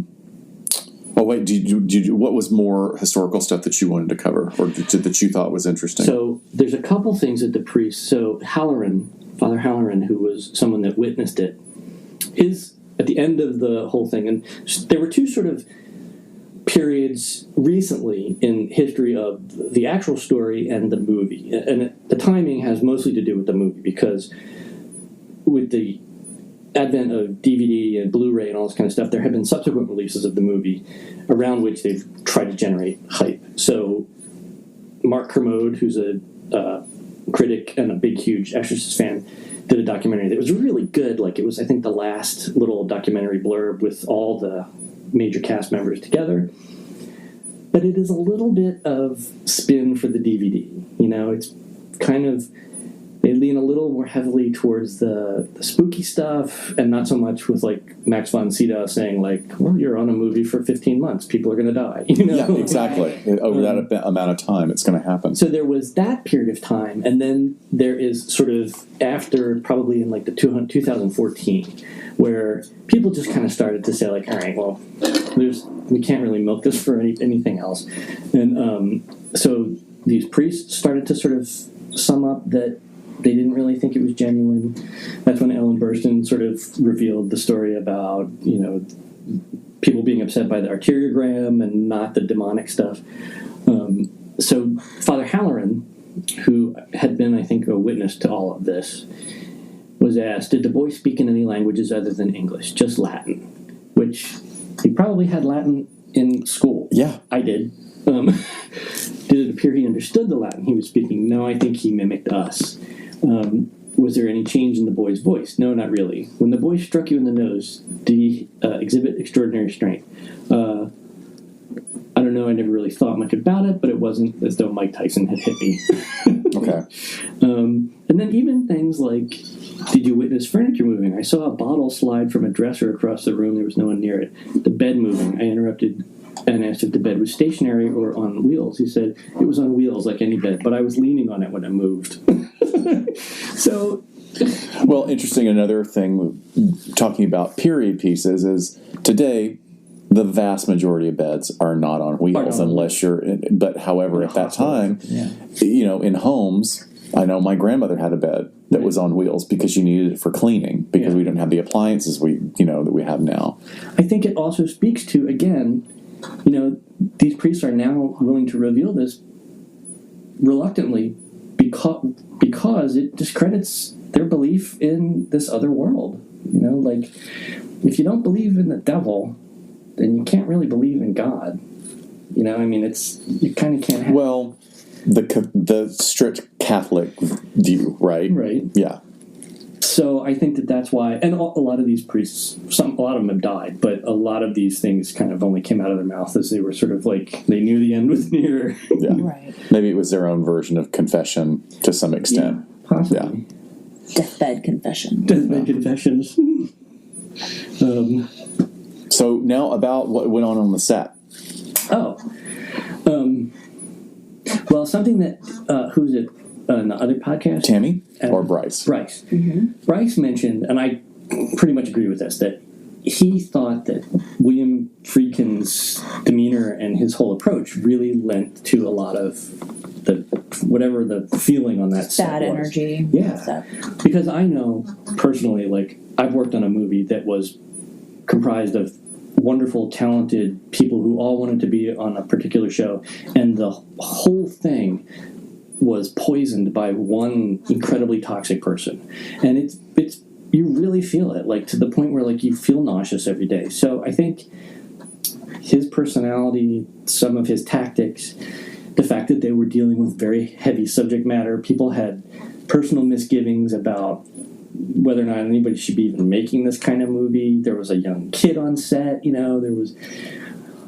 was more historical stuff that you wanted to cover, or that you thought was interesting? So there's a couple things that the priests, Father Halloran, who was someone that witnessed it, is at the end of the whole thing, and there were two sort of periods recently in history of the actual story and the movie. And the timing has mostly to do with the movie, because with the advent of DVD and Blu-ray and all this kind of stuff, there have been subsequent releases of the movie around which they've tried to generate hype. So Mark Kermode, who's a critic and a big, huge Exorcist fan, did a documentary that was really good. Like, it was, I think, the last little documentary blurb with all the major cast members together. But it is a little bit of spin for the DVD. You know, it's kind of, they lean a little more heavily towards the spooky stuff, and not so much with, like, Max von Sydow saying, like, well, you're on a movie for 15 months. People are going to die. You know? Yeah, exactly. Over that amount of time, it's going to happen. So there was that period of time, and then there is sort of after, probably in, like, the 2014, where people just kind of started to say, like, all right, well, we can't really milk this for anything else. And so these priests started to sort of sum up that they didn't really think it was genuine. That's when Ellen Burstyn sort of revealed the story about, you know, people being upset by the arteriogram and not the demonic stuff. So Father Halloran, who had been, I think, a witness to all of this, was asked, did the boy speak in any languages other than English, just Latin? Which he probably had Latin in school. Yeah. I did. Did it appear he understood the Latin he was speaking? No, I think he mimicked us. Was there any change in the boy's voice? No, not really. When the boy struck you in the nose, did he exhibit extraordinary strength? I don't know, I never really thought much about it, but it wasn't as though Mike Tyson had hit me. Okay. And then even things like, did you witness furniture moving? I saw a bottle slide from a dresser across the room. There was no one near it. The bed moving. I interrupted and asked if the bed was stationary or on wheels. He said, it was on wheels like any bed, but I was leaning on it when it moved. So... Well, interesting, another thing, talking about period pieces, is today the vast majority of beds are not on wheels unless you're in, but however, at that time, you know, in homes, I know my grandmother had a bed that was on wheels because you needed it for cleaning, because we didn't have the appliances that we have now. I think it also speaks to, again, you know, these priests are now willing to reveal this reluctantly because it discredits their belief in this other world. You know, like, if you don't believe in the devil, then you can't really believe in God. You know, I mean, you kind of can't have... Well, the strict Catholic view, right? Right. Yeah. So I think that's why, and a lot of these priests, a lot of them have died, but a lot of these things kind of only came out of their mouth as they were sort of like, they knew the end was near. Yeah. Right. Maybe it was their own version of confession to some extent. Yeah, possibly. Yeah. Deathbed confession. Deathbed confessions. So now about what went on the set. Well, something that, who's it, on the other podcast? Tammy or Bryce? Bryce. Mm-hmm. Bryce mentioned, and I pretty much agree with this, that he thought that William Friedkin's demeanor and his whole approach really lent to a lot of whatever the feeling on that set Bad was. energy. Yeah. Stuff. Because I know, personally, like, I've worked on a movie that was comprised of wonderful, talented people who all wanted to be on a particular show, and the whole thing was poisoned by one incredibly toxic person. And it's you really feel it, like, to the point where, like, you feel nauseous every day. So I think his personality, some of his tactics, the fact that they were dealing with very heavy subject matter, people had personal misgivings about whether or not anybody should be even making this kind of movie. There was a young kid on set, you know, there was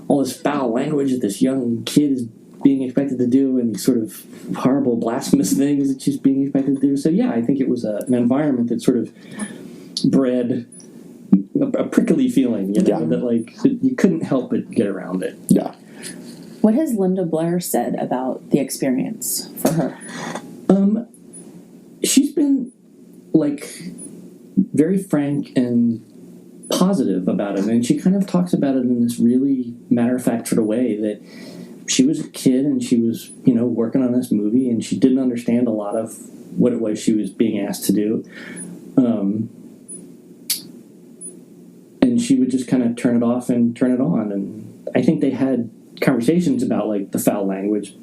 all this foul language that this young kid is being expected to do, and these sort of horrible blasphemous things that she's being expected to do. So yeah, I think it was an environment that sort of bred a prickly feeling, you know, that, like, you couldn't help but get around it. Yeah. What has Linda Blair said about the experience for her? She's been, like, very frank and positive about it, and she kind of talks about it in this really matter-of-fact sort of way, that she was a kid and she was, you know, working on this movie, and she didn't understand a lot of what it was she was being asked to do. And she would just kind of turn it off and turn it on. And I think they had conversations about like the foul language,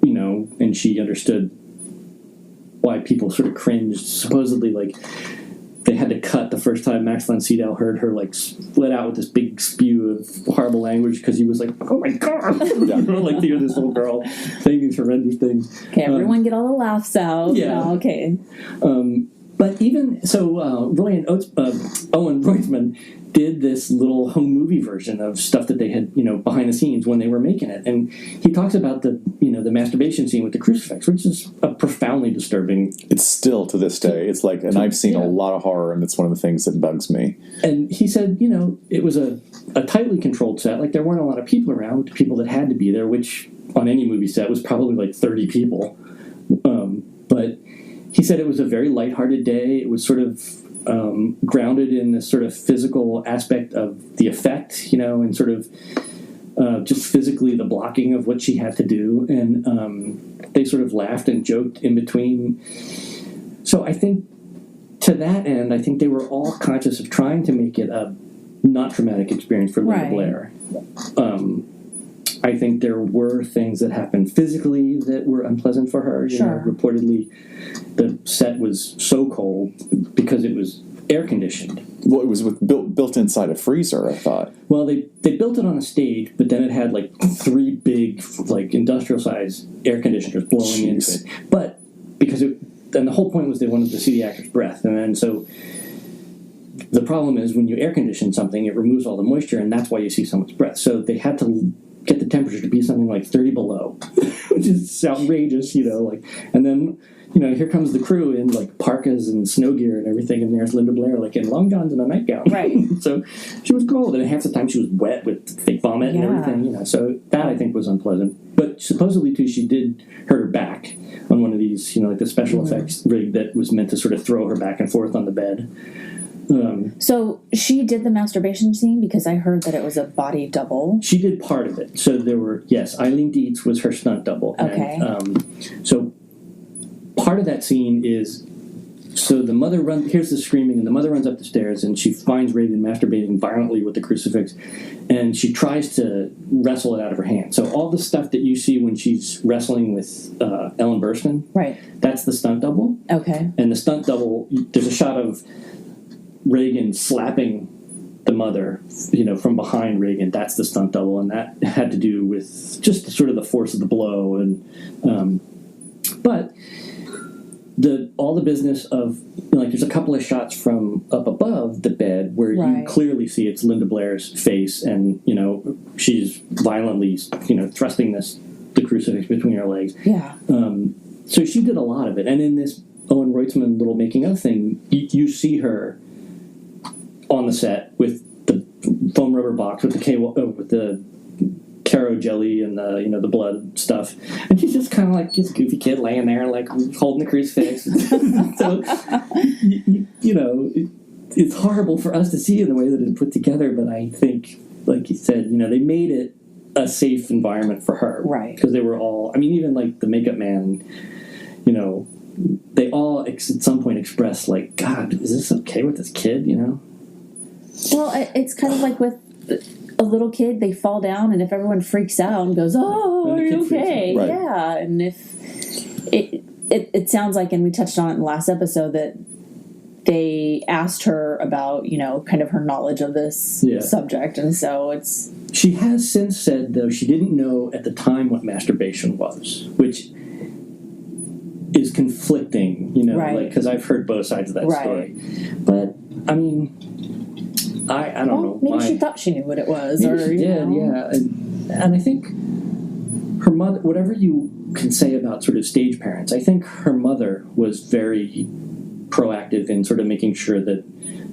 you know, and she understood why people sort of cringed. Supposedly, like, they had to cut the first time Max von Sydow heard her like split out with this big spew of horrible language because he was like, "Oh my god!" You know, like to hear this little girl saying these horrendous things. Okay, everyone get all the laughs out. Yeah. No, okay. But even so, Owen Reutemann did this little home movie version of stuff that they had, you know, behind the scenes when they were making it, and he talks about the masturbation scene with the crucifix, which is a profoundly disturbing. It's still to this day. It's like, and I've seen a lot of horror, and it's one of the things that bugs me. And he said, you know, it was a tightly controlled set. Like, there weren't a lot of people around, people that had to be there, which on any movie set was probably like 30 people. But he said it was a very lighthearted day. It was sort of grounded in this sort of physical aspect of the effect, you know, and sort of just physically the blocking of what she had to do. And they sort of laughed and joked in between. So I think to that end, I think they were all conscious of trying to make it a not traumatic experience for Linda Blair. I think there were things that happened physically that were unpleasant for her. You know, reportedly, the set was so cold because it was air conditioned. Well, it was built inside a freezer, I thought. Well, they built it on a stage, but then it had like 3 big, like industrial size air conditioners blowing into it. But because and the whole point was they wanted to see the actor's breath, and then so the problem is when you air condition something, it removes all the moisture, and that's why you see so much breath. So they had to get the temperature to be something like 30 below, which is outrageous, you know, like, and then, you know, here comes the crew in like parkas and snow gear and everything, and there's Linda Blair like in long johns and a nightgown. Right. So she was cold, and half the time she was wet with fake vomit and everything, you know, so that I think was unpleasant. But supposedly too, she did hurt her back on one of these, you know, like the special effects rig that was meant to sort of throw her back and forth on the bed. So she did the masturbation scene because I heard that it was a body double. She did part of it. So there were, yes, Eileen Dietz was her stunt double. Okay. And, so part of that scene is, so the mother here's the screaming, and the mother runs up the stairs, and she finds Reagan masturbating violently with the crucifix, and she tries to wrestle it out of her hand. So all the stuff that you see when she's wrestling with Ellen Burstyn, right, that's the stunt double. Okay. And the stunt double, there's a shot of Reagan slapping the mother, you know, from behind Reagan. That's the stunt double, and that had to do with just sort of the force of the blow. And but all the business of, you know, like, there's a couple of shots from up above the bed where you clearly see it's Linda Blair's face, and, you know, she's violently, you know, thrusting the crucifix between her legs. Yeah. So she did a lot of it, and in this Owen Reutemann little making of thing, you see her on the set with the foam rubber box with the Caro jelly and the, you know, the blood stuff, and she's just kind of like this goofy kid laying there like holding the crucifix. So you know, it's horrible for us to see in the way that it's put together, but I think, like you said, you know, they made it a safe environment for her, right? Because they were all, I mean, even like the makeup man, you know, they all at some point expressed like, God, is this okay with this kid, you know? Well, it's kind of like with a little kid, they fall down, and if everyone freaks out and goes, "Oh, are you okay?" Right. Yeah, and if it sounds like, and we touched on it in the last episode, that they asked her about, you know, kind of her knowledge of this subject, and so it's. She has since said, though, she didn't know at the time what masturbation was, which is conflicting, you know, like, because I've heard both sides of that story. But I mean, I don't know. Maybe she thought she knew what it was. Maybe or she did, know. yeah. And I think her mother, whatever you can say about sort of stage parents, I think her mother was very proactive in sort of making sure that,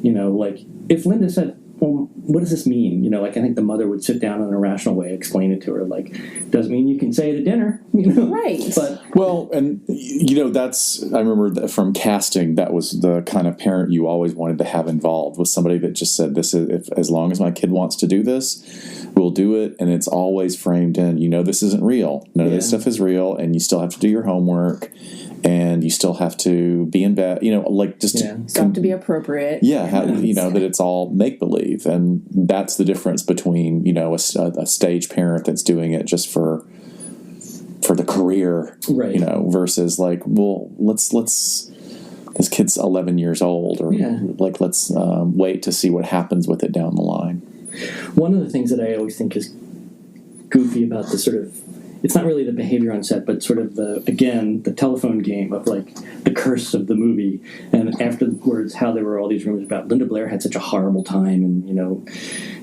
you know, like, if Linda said, well, what does this mean? You know, like, I think the mother would sit down in a rational way, explain it to her, like, doesn't mean you can say it at dinner, you know? Right. But, well, and, you know, I remember that from casting, that was the kind of parent you always wanted to have involved, was somebody that just said, this is, as long as my kid wants to do this, we'll do it. And it's always framed in, you know, this isn't real. None of this stuff is real, and you still have to do your homework. and you still have to be in bed, like just still have to be appropriate. That it's all make-believe, and that's the difference between a stage parent that's doing it just for the career, right? Versus like, well, let's this kid's 11 years old, or let's wait to see what happens with it down the line. One of the things that I always think is goofy about the sort of, it's not really the behavior on set, but sort of the telephone game of like the curse of the movie, and afterwards how there were all these rumors about Linda Blair had such a horrible time, and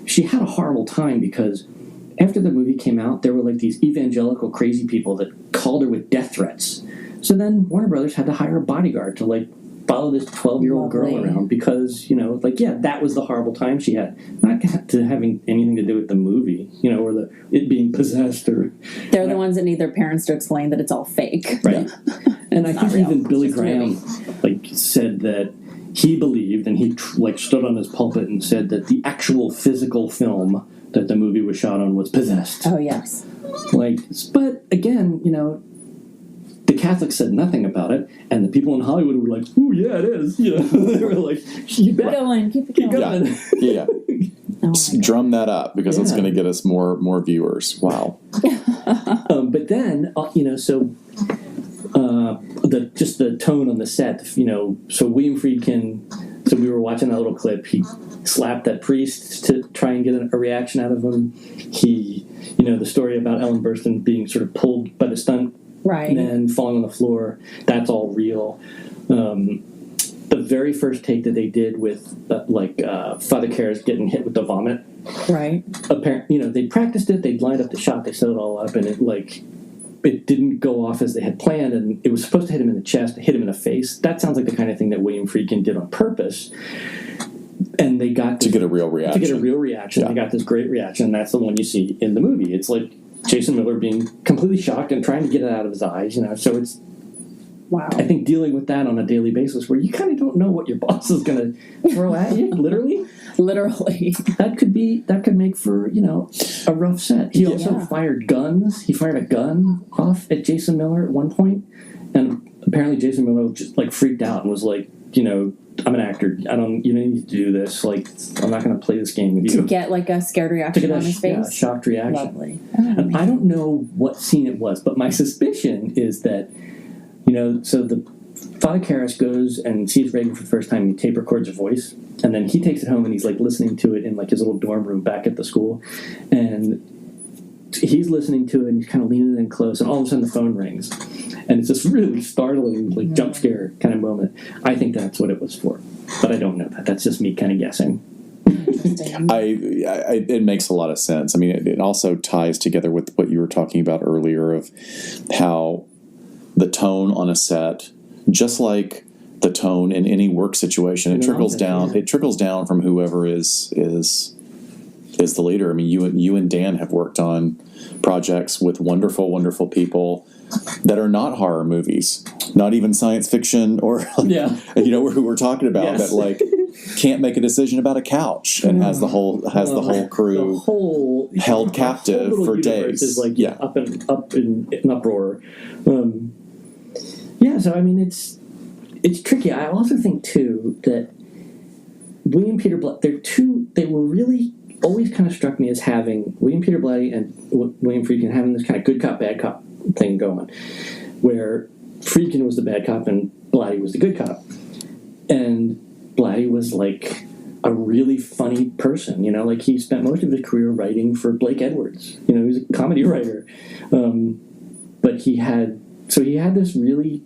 she had a horrible time because after the movie came out, there were like these evangelical crazy people that called her with death threats. So then Warner Brothers had to hire a bodyguard to like follow this 12-year-old girl around because, that was the horrible time she had. Not to having anything to do with the movie, or it being possessed or... They're the ones that need their parents to explain that it's all fake. Right. And I think even Billy Graham said that he believed, and he stood on his pulpit and said that the actual physical film that the movie was shot on was possessed. Oh, yes. But again, the Catholics said nothing about it, and the people in Hollywood were like, "Ooh, yeah, it is." They were like, "You bet." Keep it going. Yeah. Drum that up because it's going to get us more viewers. Wow. But then, the tone on the set, so William Friedkin. So we were watching that little clip. He slapped that priest to try and get a reaction out of him. He, the story about Ellen Burstyn being sort of pulled by the stunt. Right. And then falling on the floor, that's all real. The very first take that they did with, Father Karras getting hit with the vomit. Right. They practiced it, they lined up the shot, they set it all up, and it didn't go off as they had planned, and it was supposed to hit him in the chest, hit him in the face. That sounds like the kind of thing that William Friedkin did on purpose. And they got to get a real reaction. They got this great reaction, and that's the one you see in the movie. It's like Jason Miller being completely shocked and trying to get it out of his eyes, so it's... Wow. I think dealing with that on a daily basis where you kind of don't know what your boss is going to throw at you, literally. Literally. That could make for, a rough set. He also fired guns. He fired a gun off at Jason Miller at one point, and apparently Jason Miller just, freaked out and was like, I'm an actor. You don't need to do this. I'm not going to play this game with you. To get a scared reaction on his face? Yeah, shocked reaction. Lovely. And I don't know what scene it was, but my suspicion is that, so the Father Karras goes and sees Reagan for the first time, and he tape records her voice, and then he takes it home and he's listening to it in his little dorm room back at the school, and he's listening to it and he's kind of leaning in close, and all of a sudden the phone rings, and it's this really startling jump scare kind of moment. I think that's what it was for, but I don't know that. That's just me kind of guessing. It makes a lot of sense. I mean, it also ties together with what you were talking about earlier of how the tone on a set, just like the tone in any work situation, it trickles down. It trickles down from whoever is the leader. I mean, you and Dan have worked on projects with wonderful, wonderful people that are not horror movies, not even science fiction, or who we're talking about that can't make a decision about a couch and has the whole crew held captive for days. Is up in uproar. So I mean, it's tricky. I also think too that William Peter Blatty, they were really always kind of struck me as having William Peter Blatty and William Friedkin having this kind of good cop, bad cop thing going, where Friedkin was the bad cop and Blatty was the good cop. And Blatty was a really funny person, he spent most of his career writing for Blake Edwards. He was a comedy writer. But he had this really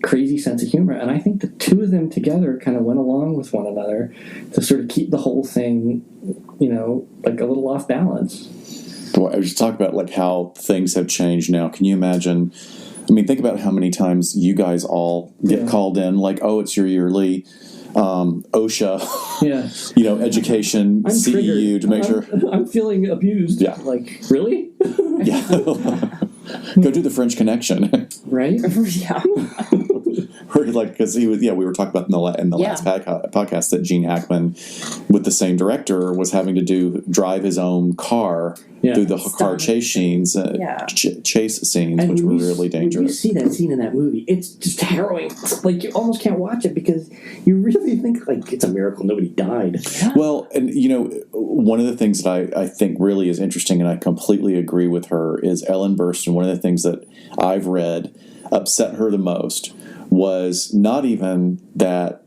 crazy sense of humor, and I think the two of them together kind of went along with one another to sort of keep the whole thing, a little off balance. Well, I was just talking about how things have changed now. Can you imagine? I mean, think about how many times you guys all get called in, it's your yearly OSHA, education, I'm CEU triggered. to make sure. I'm feeling abused. Yeah. Really? Yeah. Go do the French Connection. Right? Yeah. like, because he was, we were talking about in the last podcast that Gene Hackman, with the same director, was having to drive his own car through the car chase scenes, chase scenes, and which were really dangerous. When you see that scene in that movie, it's just harrowing. Like, you almost can't watch it because you really think, like, it's a miracle nobody died. Well, and one of the things that I think really is interesting, and I completely agree with her, is Ellen Burstyn. One of the things that I've read upset her the most was not even that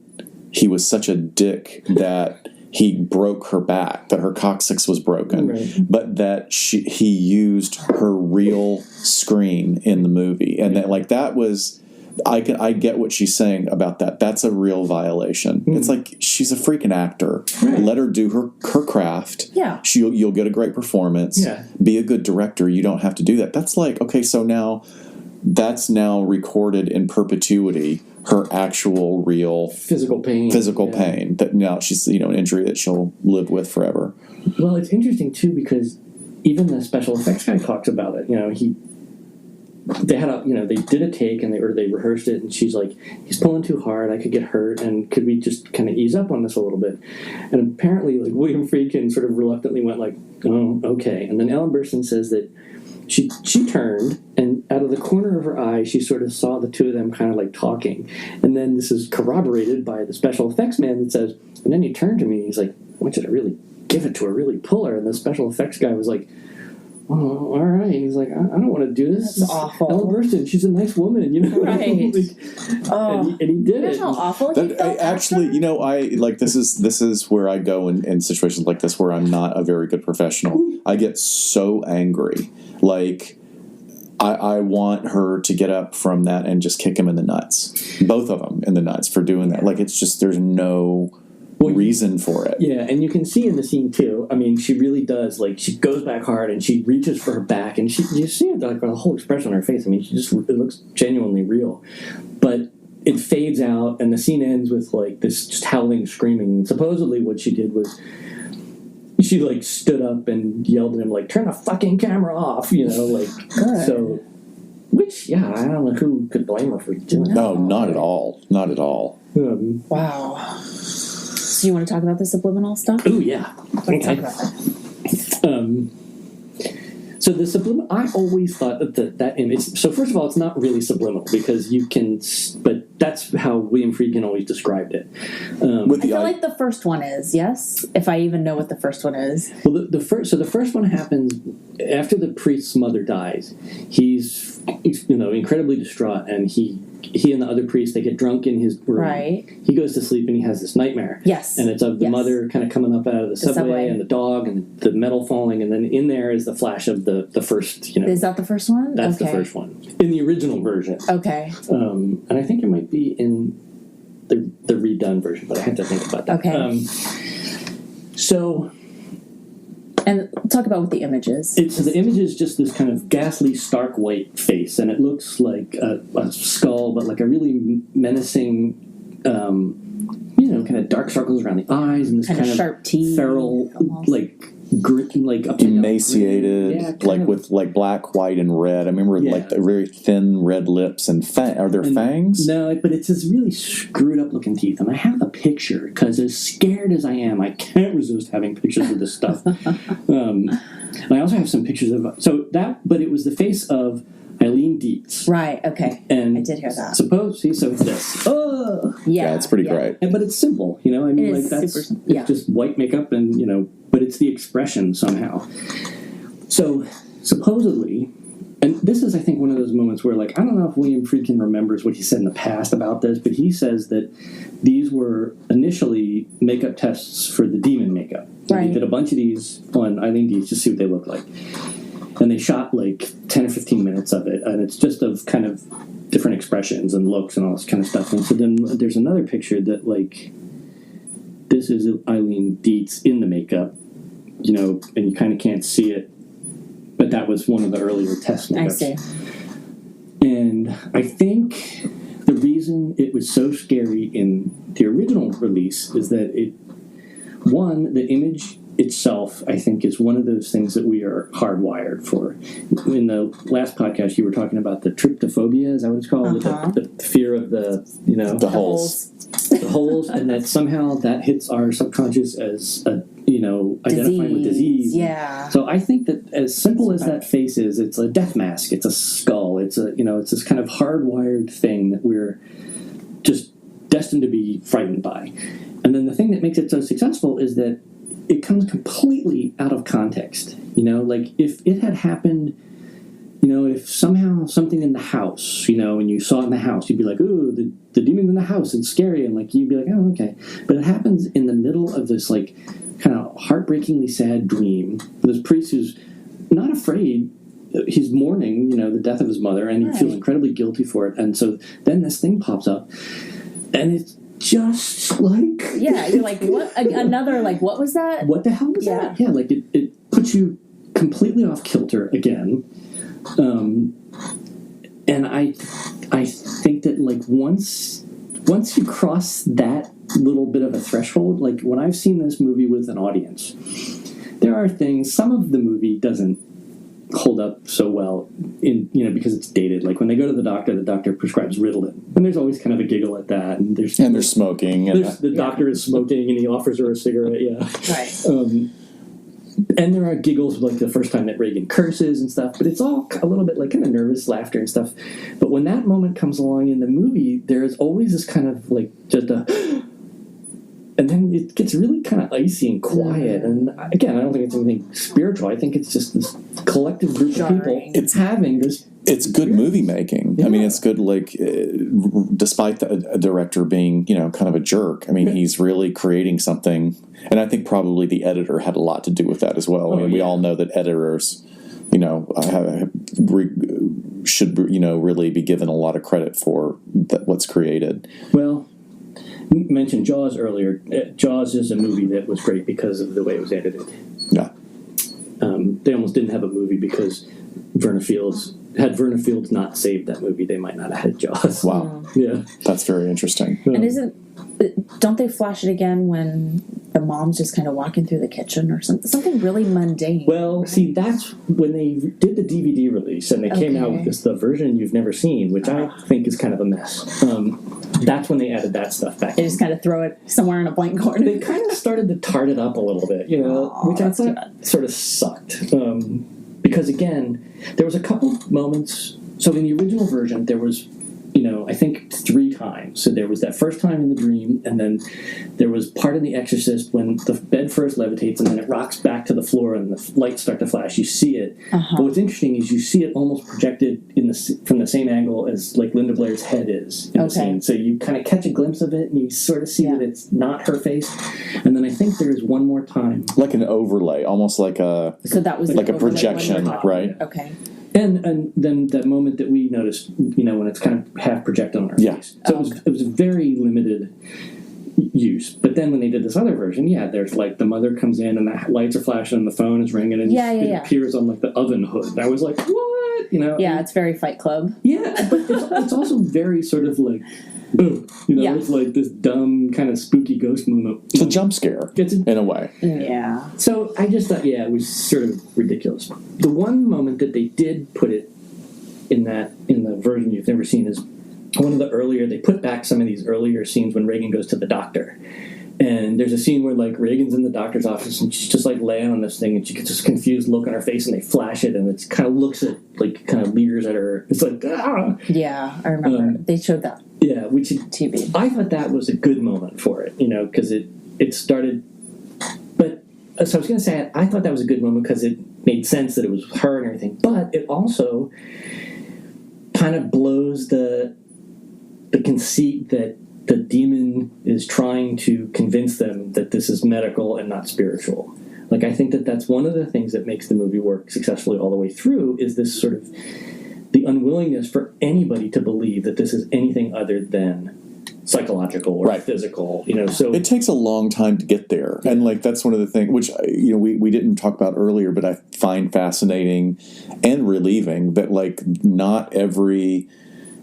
he was such a dick that he broke her back, that her coccyx was broken, but that he used her real scream in the movie, and that, like, that was. I get what she's saying about that. That's a real violation. It's like, she's a freaking actor. Let her do her craft. Yeah. You'll get a great performance. Yeah. Be a good director. You don't have to do that. That's like, okay, so now that's now recorded in perpetuity, her actual real physical pain that now she's an injury that she'll live with forever. Well, it's interesting too, because even the special effects guy talks about it. They did a take and they rehearsed it, and she's like, he's pulling too hard, I could get hurt, and could we just kind of ease up on this a little bit? And apparently, like, William Friedkin sort of reluctantly went like, oh, okay. And then Ellen Burstyn says that she turned, and out of the corner of her eye, she sort of saw the two of them kind of like talking. And then this is corroborated by the special effects man that says, and then he turned to me and he's like, I want you to really give it to her, really pull her. And the special effects guy was like, oh, all right. He's like, I don't want to do this. That's awful. Ellen Burstyn, she's a nice woman, Right. and he did it. How awful he felt this is where I go in situations like this where I'm not a very good professional. I get so angry. Like, I want her to get up from that and just kick him in the nuts. Both of them in the nuts for doing that. Like, it's just, there's no reason for it. Yeah, and you can see in the scene too. I mean, she really does. Like, she goes back hard and she reaches for her back, and you see it, like, the whole expression on her face. I mean, it looks genuinely real, but it fades out, and the scene ends with like this just howling, screaming. And supposedly, what she did was she like stood up and yelled at him like, "Turn the fucking camera off!" Like so. Which, I don't know who could blame her for doing that. No, not at all. Not at all. Wow. So you want to talk about the subliminal stuff? Oh, yeah. Let's talk about that. So the subliminal, I always thought that image, so first of all, it's not really subliminal because you can, but that's how William Friedkin always described it. I feel like the first one is, yes? If I even know what the first one is. Well, the first one happens after the priest's mother dies. He's incredibly distraught, and he and the other priest, they get drunk in his room. Right. He goes to sleep and he has this nightmare. Yes. And it's of the mother kind of coming up out of the subway and the dog and the metal falling, and then in there is the flash of the first, Is that the first one? That's the first one. In the original version. Okay. And I think it might be in the redone version, but I have to think about that. Okay. And talk about what the image is. The image is just this kind of ghastly, stark white face, and it looks like a skull, but like a really menacing, kind of dark circles around the eyes, and this kind of sharp teeth, feral, almost. like gritty, like emaciated, with like black, white, and red. I remember like the very thin red lips and are there fangs? No, but it's this really screwed up looking teeth, and I have a picture because as scared as I am, I can't resist having pictures of this stuff. And I also have some pictures of but it was the face of Eileen Dietz. Right. Okay. And I did hear that. So it's this. Oh, yeah, it's pretty great. But it's simple, I mean, it like is that's super, it's just white makeup, and but it's the expression somehow. So supposedly, and this is, I think, one of those moments where, like, I don't know if William Friedkin remembers what he said in the past about this, but he says that these were initially makeup tests for the demon makeup. Right. He did a bunch of these on Eileen Dietz to see what they look like. And they shot like 10 or 15 minutes of it, and it's just of kind of different expressions and looks and all this kind of stuff. And so then there's another picture that, like, this is Eileen Dietz in the makeup, and you kind of can't see it, but that was one of the earlier test makeups. I see. And I think the reason it was so scary in the original release is that the image itself, I think, is one of those things that we are hardwired for. In the last podcast, you were talking about the tryptophobia, is that what it's called? The fear of the holes. The holes, and that somehow that hits our subconscious as identifying with disease. Yeah. So I think that as simple as that face is, it's a death mask, it's a skull, it's it's this kind of hardwired thing that we're just destined to be frightened by. And then the thing that makes it so successful is that it comes completely out of context. Like if it had happened, if somehow something in the house, and you saw it in the house, you'd be like, ooh, the demon's in the house, it's scary, and like you'd be like, oh, okay. But it happens in the middle of this like kind of heartbreakingly sad dream. This priest who's not afraid, he's mourning, the death of his mother, and he feels incredibly guilty for it. And so then this thing pops up, and it's just like... Yeah, you're like, what? Another, like, what was that? What the hell was that? Yeah, like it puts you completely off kilter again. And I think that, like, once you cross that little bit of a threshold, like, when I've seen this movie with an audience, there are things, some of the movie doesn't hold up so well because it's dated. Like when they go to the doctor prescribes Ritalin, and there's always kind of a giggle at that, and they're smoking, the doctor is smoking, and he offers her a cigarette. Right. And there are giggles like the first time that Reagan curses and stuff, but it's all a little bit like kind of nervous laughter and stuff. But when that moment comes along in the movie, there is always this kind of like just a and then it gets really kind of icy and quiet. And again, I don't think it's anything spiritual. I think it's just this collective group of people. It's having this. It's good movie making. Yeah. I mean, it's good. Like, despite a director being, kind of a jerk. I mean, he's really creating something. And I think probably the editor had a lot to do with that as well. I mean, we all know that editors, should really be given a lot of credit for what's created. Well. You mentioned Jaws earlier. Jaws is a movie that was great because of the way it was edited. Yeah. They almost didn't have a movie because Verna Fields not saved that movie, they might not have had Jaws. Wow. Yeah. That's very interesting. And don't they flash it again when the mom's just kind of walking through the kitchen or something really mundane? Well, right? See, that's when they did the DVD release and they came out with the version you've never seen, which I think is kind of a mess. That's when they added that stuff back. They just kind of throw it somewhere in a blank corner. They kind of started to tart it up a little bit, which I thought sort of sucked. Because, again, there was a couple moments. So in the original version, there was, I think 3 times. So there was that first time in the dream, and then there was part in The Exorcist when the bed first levitates, and then it rocks back to the floor, and the lights start to flash. You see it. But what's interesting is you see it almost projected from the same angle as, like, Linda Blair's head is in the scene. So you kind of catch a glimpse of it, and you sort of see that it's not her face. And then I think there is one more time. Like an overlay, almost like a... So that was like a projection, right? Okay. And then that moment that we noticed, when it's kind of half projected on our face. So it was very limited use. But then when they did this other version, there's like the mother comes in and the lights are flashing and the phone is ringing and it appears on like the oven hood. And I was like, what? Yeah, it's very Fight Club. Yeah, but it's also very sort of like, boom. It's like this dumb kind of spooky ghost moment. It's a jump scare, in a way. Yeah. So I just thought, it was sort of ridiculous. The one moment that they did put it in the version you've never seen is one of the earlier, they put back some of these earlier scenes when Reagan goes to the doctor. And there's a scene where, like, Reagan's in the doctor's office and she's just, like, laying on this thing and she gets this confused look on her face and they flash it and it kind of looks at, like, kind of leers at her. It's like, ah! Yeah, I remember. They showed that. Yeah, which TV. I thought that was a good moment for it, because it started. But so I was going to say, I thought that was a good moment because it made sense that it was her and everything. But it also kind of blows the conceit that the demon is trying to convince them that this is medical and not spiritual. Like, I think that that's one of the things that makes the movie work successfully all the way through is this sort of the unwillingness for anybody to believe that this is anything other than psychological or physical, so it takes a long time to get there. And like, that's one of the things which, we didn't talk about earlier, but I find fascinating and relieving that, like, not every,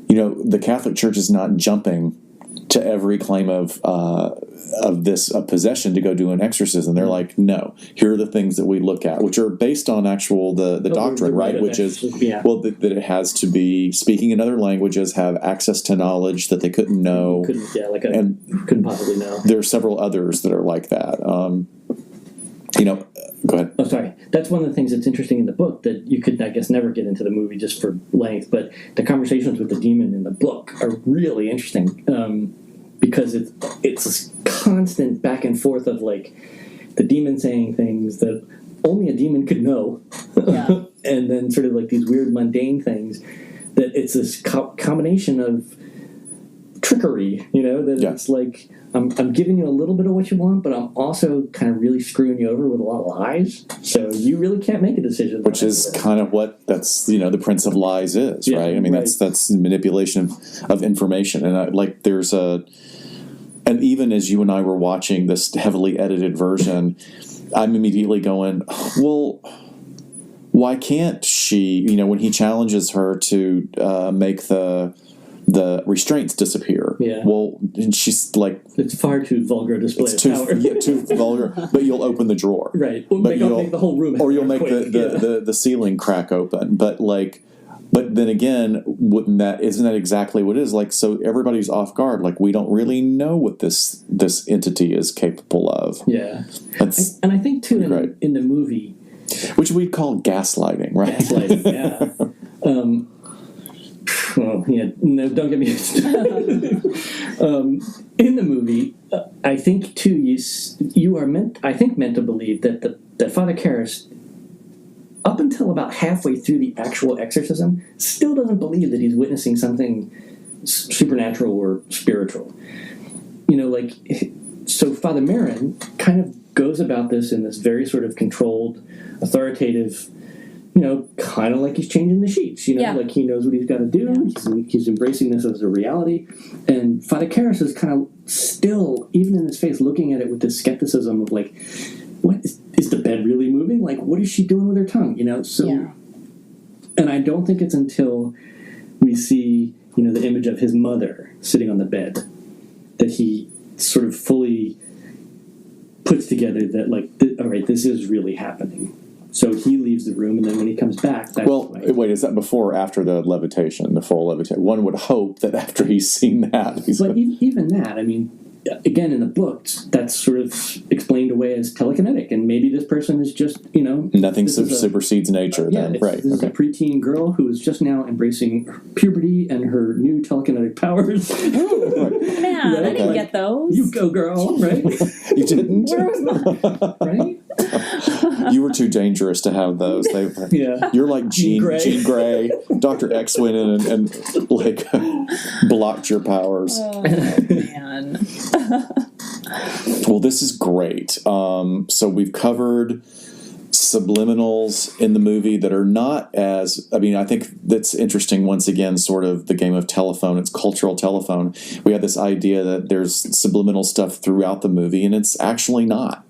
the Catholic Church is not jumping to every claim of this possession to go do an exorcism. They're like, no, here are the things that we look at, which are based on the doctrine, right? Which is, that it has to be speaking in other languages, have access to knowledge that they couldn't know. Couldn't possibly know. There are several others that are like that. Go ahead. Oh, sorry. That's one of the things that's interesting in the book that you could, I guess, never get into the movie just for length, but the conversations with the demon in the book are really interesting because it's this constant back and forth of, like, the demon saying things that only a demon could know, and then sort of like these weird mundane things that it's this combination of trickery, that it's like, I'm giving you a little bit of what you want, but I'm also kind of really screwing you over with a lot of lies. So you really can't make a decision. Which is kind of what the Prince of Lies is, right? I mean, that's manipulation of information. And there's and even as you and I were watching this heavily edited version, I'm immediately going, well, why can't she, when he challenges her to make the restraints disappear. Yeah. Well, she's like, it's far too vulgar a display of power. Too vulgar. But you'll open the drawer, right? But you'll make the whole room, or you'll make the ceiling crack open. But then again, isn't that exactly what it is? Like, so everybody's off guard. Like, we don't really know what this entity is capable of. Yeah, and I think too in the movie, which we'd call gaslighting, right? Gaslighting, yeah. Well, yeah, no, don't get me in the movie, I think too you are meant to believe that Father Karras, up until about halfway through the actual exorcism, still doesn't believe that he's witnessing something supernatural or spiritual. So Father Marin kind of goes about this in this very sort of controlled, authoritative, kind of like he's changing the sheets, like he knows what he's got to do. He's embracing this as a reality. And Father Karras is kind of still, even in his face, looking at it with this skepticism of like, what is the bed really moving? Like, what is she doing with her tongue? And I don't think it's until we see, the image of his mother sitting on the bed that he sort of fully puts together that, like, all right, this is really happening. So he leaves the room, and then when he comes back... wait, is that before or after the levitation, the full levitation? One would hope that after he's seen that... even that, I mean, again, in the books, that's sort of explained away as telekinetic, and maybe this person is just, Nothing supersedes nature, then. Right. This is a preteen girl who is just now embracing puberty and her new telekinetic powers. Oh, man, right? I didn't get those. You go, girl, right? You didn't? Where was mine? Right? You were too dangerous to have those. You're like Jean Grey. Dr. X went in and like blocked your powers. Oh, man. Well, this is great. So we've covered subliminals in the movie that are not as, I think that's interesting, once again, sort of the game of telephone. It's cultural telephone. We have this idea that there's subliminal stuff throughout the movie, and it's actually not.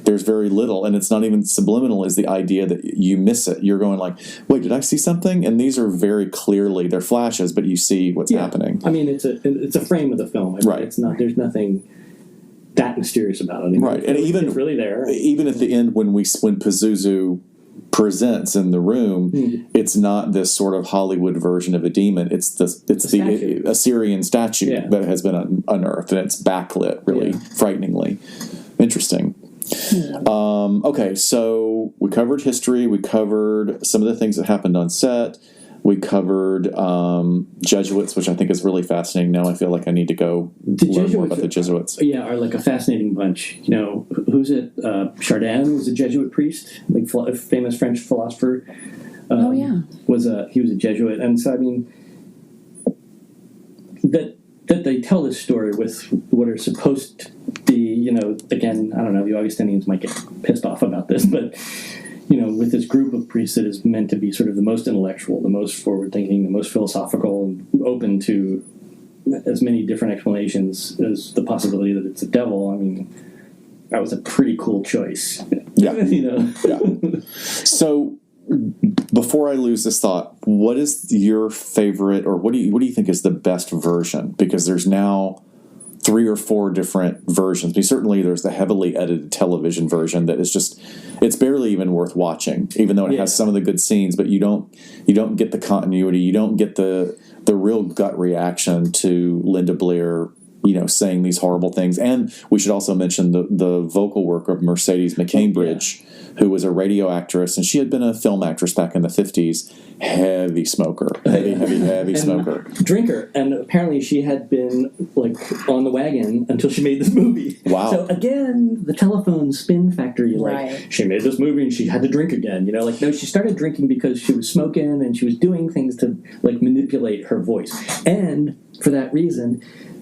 There's very little, and it's not even subliminal, is the idea that you miss it. You're going like, wait, did I see something? And these are very clearly, they're flashes, but you see what's happening. I mean, it's a frame of the film. Right. It's not, there's nothing that mysterious about it. Right. And even it's really there. Even at the end when Pazuzu presents in the room, it's not this sort of Hollywood version of a demon. It's the Assyrian statue that has been unearthed, and it's backlit really frighteningly. Interesting. Okay, so we covered history. We covered some of the things that happened on set. We covered Jesuits, which I think is really fascinating. Now I feel like I need to go learn more about the Jesuits. Are like a fascinating bunch. Who's it? Chardin was a Jesuit priest, like a famous French philosopher. He was a Jesuit, and so I mean that they tell this story with what are supposed to be, again, I don't know, the Augustinians might get pissed off about this, but, with this group of priests that is meant to be sort of the most intellectual, the most forward-thinking, the most philosophical, and open to as many different explanations as the possibility that it's the devil, I mean, that was a pretty cool choice. Yeah. Yeah. So, before I lose this thought, what is your favorite, or what do you think is the best version? Because there's now 3 or 4 different versions. I mean, certainly there's the heavily edited television version that is just, it's barely even worth watching, even though it has some of the good scenes, but you don't get the continuity, you don't get the real gut reaction to Linda Blair, saying these horrible things. And we should also mention the vocal work of Mercedes McCambridge, who was a radio actress, and she had been a film actress back in the 50s. Heavy smoker. Heavy smoker. Drinker. And apparently she had been, on the wagon until she made this movie. Wow. So, again, the telephone spin factor, she made this movie and she had to drink again. No, she started drinking because she was smoking and she was doing things to, manipulate her voice. And for that reason,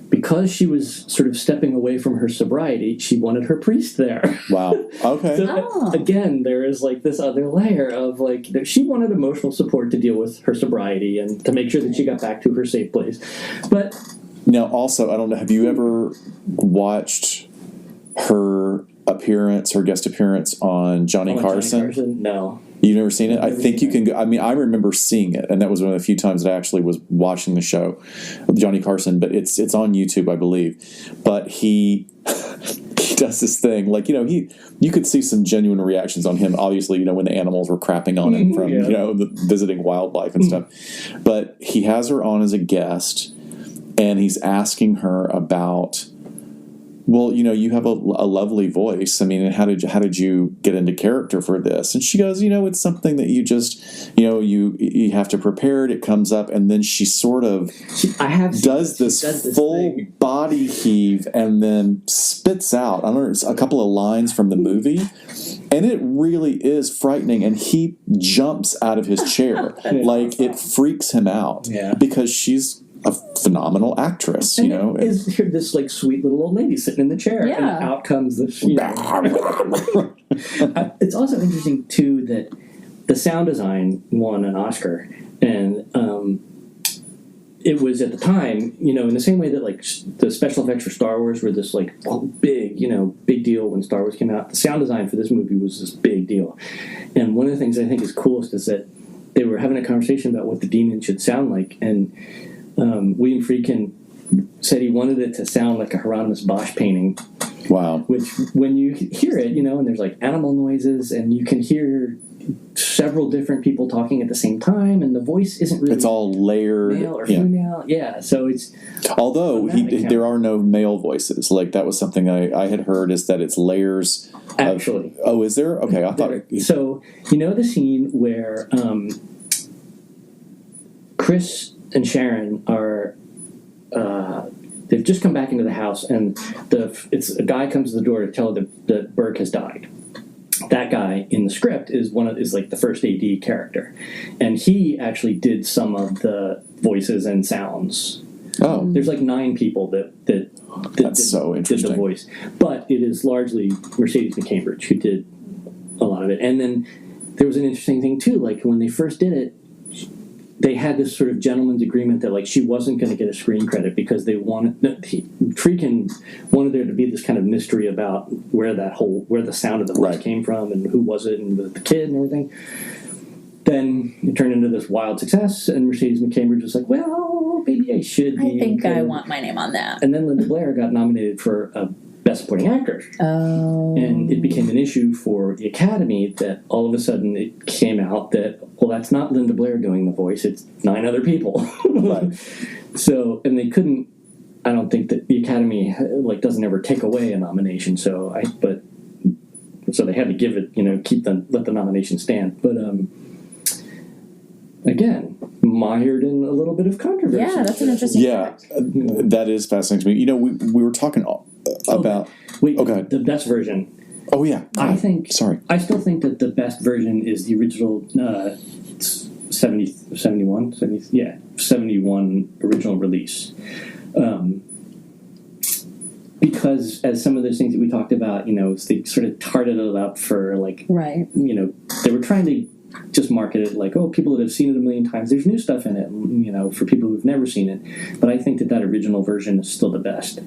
because she was sort of stepping away from her sobriety, she wanted her priest there. Wow. Okay. So, again, there is this other layer of she wanted emotional support to deal with her sobriety and to make sure that she got back to her safe place. But now, also, I don't know, have you ever watched her guest appearance on Johnny Carson? Johnny Carson? No. You've never seen it? I think you can go. I mean, I remember seeing it, and that was one of the few times that I actually was watching the show, Johnny Carson, but it's on YouTube, I believe. But he does this thing, you could see some genuine reactions on him, obviously, when the animals were crapping on him from, the visiting wildlife and stuff. But he has her on as a guest, and he's asking her about, well, you have a lovely voice. I mean, how did you get into character for this? And she goes, it's something that you just, you have to prepare it. It comes up, and then she sort of does this full body heave, and then spits out, I don't know, a couple of lines from the movie, and it really is frightening. And he jumps out of his chair, it freaks him out, because she's a phenomenal actress, Is here this sweet little old lady sitting in the chair, and out comes this. It's also interesting too that the sound design won an Oscar, and it was at the time, in the same way that the special effects for Star Wars were this big, big deal when Star Wars came out. The sound design for this movie was this big deal, and one of the things I think is coolest is that they were having a conversation about what the demon should sound like, and William Friedkin said he wanted it to sound like a Hieronymus Bosch painting. Wow. Which, when you hear it, and there's animal noises, and you can hear several different people talking at the same time, and the voice isn't really... It's all layered. Male or female. Yeah, so it's... Although, there are no male voices. That was something I had heard, is that it's layers... Actually. Oh, is there? Okay, I thought... So, the scene where Chris and Sharon are they've just come back into the house, and a guy comes to the door to tell her that Burke has died. That guy in the script is the first AD character, and he actually did some of the voices and sounds. Oh, there's 9 people that so interesting. Did the voice, but it is largely Mercedes McCambridge who did a lot of it. And then there was an interesting thing too, when they first did it, they had this sort of gentleman's agreement that she wasn't going to get a screen credit because Friedkin wanted there to be this kind of mystery about where the sound of the voice came from and who was it and the kid and everything. Then it turned into this wild success, and Mercedes McCambridge was like, well, maybe I should be. I think I want my name on that. And then Linda Blair got nominated for a Best Supporting Actor. Oh. And it became an issue for the Academy that all of a sudden it came out that, well, that's not Linda Blair doing the voice, it's 9 other people. Right. So, and they couldn't, I don't think that the Academy, doesn't ever take away a nomination, so they had to give it, let the nomination stand. But, again, mired in a little bit of controversy. Yeah, that's an interesting fact. That is fascinating to me. We were talking about... The best version. Oh, yeah. I still think that the best version is the original 71 original release. Because as some of those things that we talked about, they sort of tarted it up for right. They were trying to just market it people that have seen it a million times, there's new stuff in it, for people who've never seen it. But I think that original version is still the best.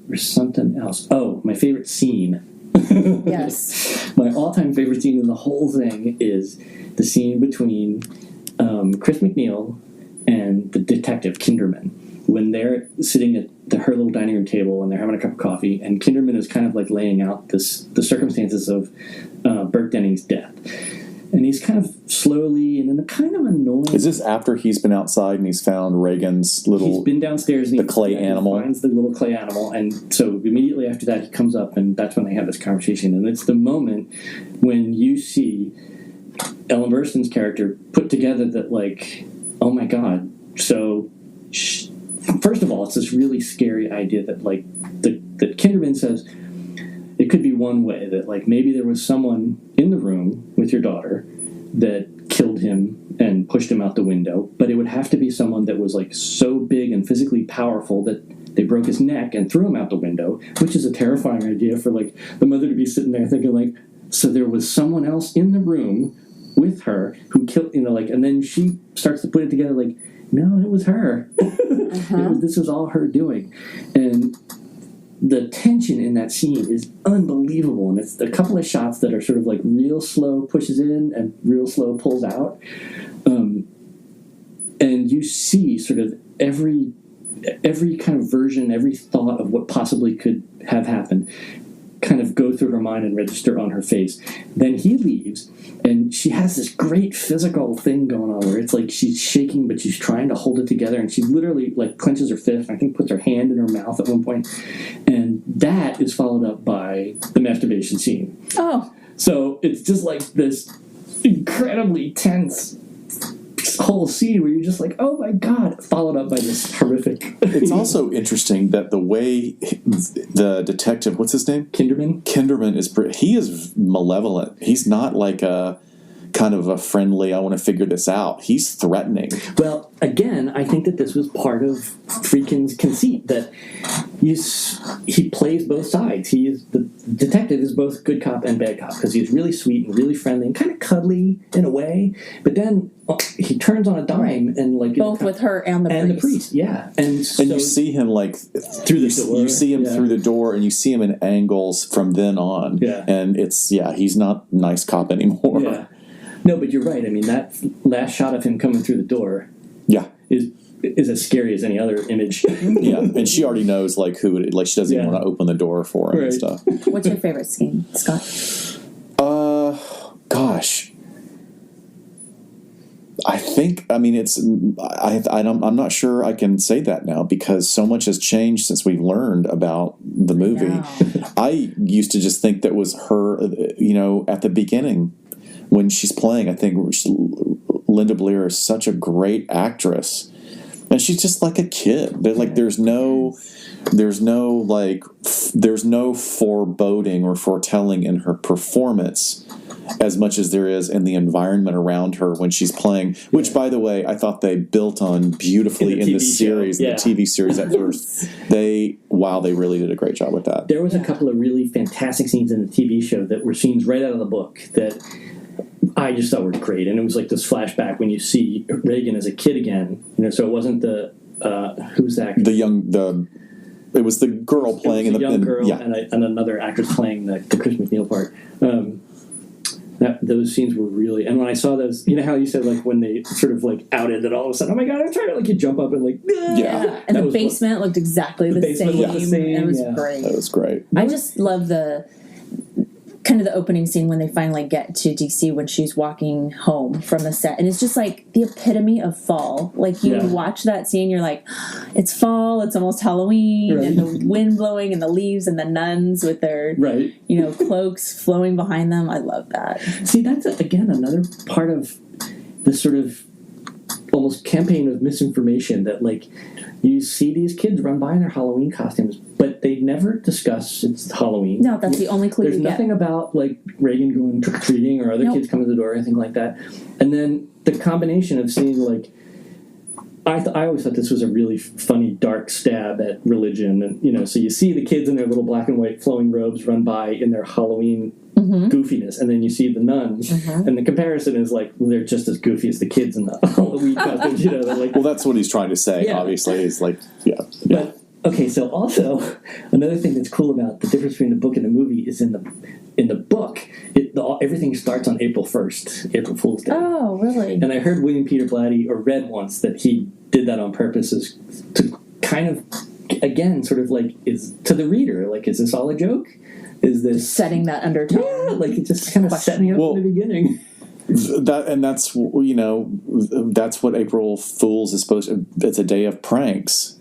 There's something else. Oh, my favorite scene. Yes. My all-time favorite scene in the whole thing is the scene between Chris McNeil and the detective Kinderman. when they're sitting at her little dining room table and they're having a cup of coffee, and Kinderman is kind of like laying out the circumstances of Burke Denning's death. And he's kind of slowly and in a kind of annoying... Is this after he's been outside and he's found Reagan's little... He's been downstairs and the clay animal. He finds the little clay animal. And so immediately after that, he comes up, and that's when they have this conversation. And it's the moment when you see Ellen Burstyn's character put together that, like, oh my God. So, first of all, it's this really scary idea that, like, that Kinderman says... It could be one way that, like, maybe there was someone in the room with your daughter that killed him and pushed him out the window, but it would have to be someone that was, like, so big and physically powerful that they broke his neck and threw him out the window, which is a terrifying idea for, like, the mother to be sitting there thinking, like, so there was someone else in the room with her who killed, you know, like, and then she starts to put it together, like, no, it was her. This was all her doing. And the tension in that scene is unbelievable, and it's a couple of shots that are sort of like real slow pushes in and real slow pulls out, and you see sort of every kind of version, every thought of what possibly could have happened kind of go through her mind and register on her face. Then he leaves, and she has this great physical thing going on where it's like she's shaking, but she's trying to hold it together, and she literally, like, clenches her fist, and I think puts her hand in her mouth at one point, and that is followed up by the masturbation scene. Oh. So it's just like this incredibly tense whole scene where you're just like, oh my God, followed up by this horrific... It's also interesting that the way the detective, what's his name? Kinderman he is malevolent. He's not like a kind of a friendly, I want to figure this out. He's threatening. Well, again, I think that this was part of Friedkin's conceit, that he plays both sides. The detective is both good cop and bad cop, because he's really sweet and really friendly and kind of cuddly in a way, but then he turns on a dime and, like, both with her and the priest. Yeah. And you see him, like, through the door. You see him through the door, and you see him in angles from then on. Yeah. And he's not nice cop anymore. Yeah. No, but you're right. I mean, that last shot of him coming through the door is as scary as any other image. Yeah, and she already knows, like, who it is. Like, she doesn't even want to open the door for him and stuff. What's your favorite scene, Scott? Gosh. I think, I mean, I'm not sure I can say that now, because so much has changed since we've learned about the movie. I used to just think that was her, you know, at the beginning when she's playing. I think Linda Blair is such a great actress, and she's just like a kid. Like, there's no foreboding or foretelling in her performance as much as there is in the environment around her when she's playing, which, by the way, I thought they built on beautifully in the series, the TV series at first. They really did a great job with that. There was a couple of really fantastic scenes in the TV show that were scenes right out of the book that I just thought were great. And it was like this flashback when you see Reagan as a kid again. You know, so it wasn't who's that? It was the girl playing in the young girl and another actress playing the Chris McNeil part. Those scenes were really, and when I saw those, you know how you said, like, when they sort of, like, outed that all of a sudden, oh my God, I'm trying to, like, you jump up and, like, and the basement looked exactly the same. It was great. That was great. I just love the opening scene when they finally get to DC, when she's walking home from the set, and it's just like the epitome of fall. Like, you watch that scene, you're like, it's fall, it's almost Halloween, and the wind blowing and the leaves and the nuns with their cloaks flowing behind them. I love that. See, that's again another part of this sort of almost campaign of misinformation, that, like, you see these kids run by in their Halloween costumes, but they never discuss it's Halloween. No, that's the only clue There's nothing about, like, Reagan going trick-or-treating or other kids coming to the door or anything like that. And then the combination of seeing, like, I always thought this was a really funny, dark stab at religion. And, you know, so you see the kids in their little black and white flowing robes run by in their Halloween goofiness, and then you see the nuns, and the comparison is like, well, they're just as goofy as the kids in the Halloween costumes. You know, they're like, well, that's what he's trying to say. Obviously, is like, But okay, so also another thing that's cool about the difference between the book and the movie is in the book, everything starts on April 1st, April Fool's Day. Oh, really? And I heard William Peter Blatty, or read once, that he did that on purpose to kind of, again, sort of like, is to the reader, like, is this all a joke? Is this setting that undertone? Yeah, like it's just kind of setting up in the beginning. That's that's what April Fool's is supposed to. It's a day of pranks,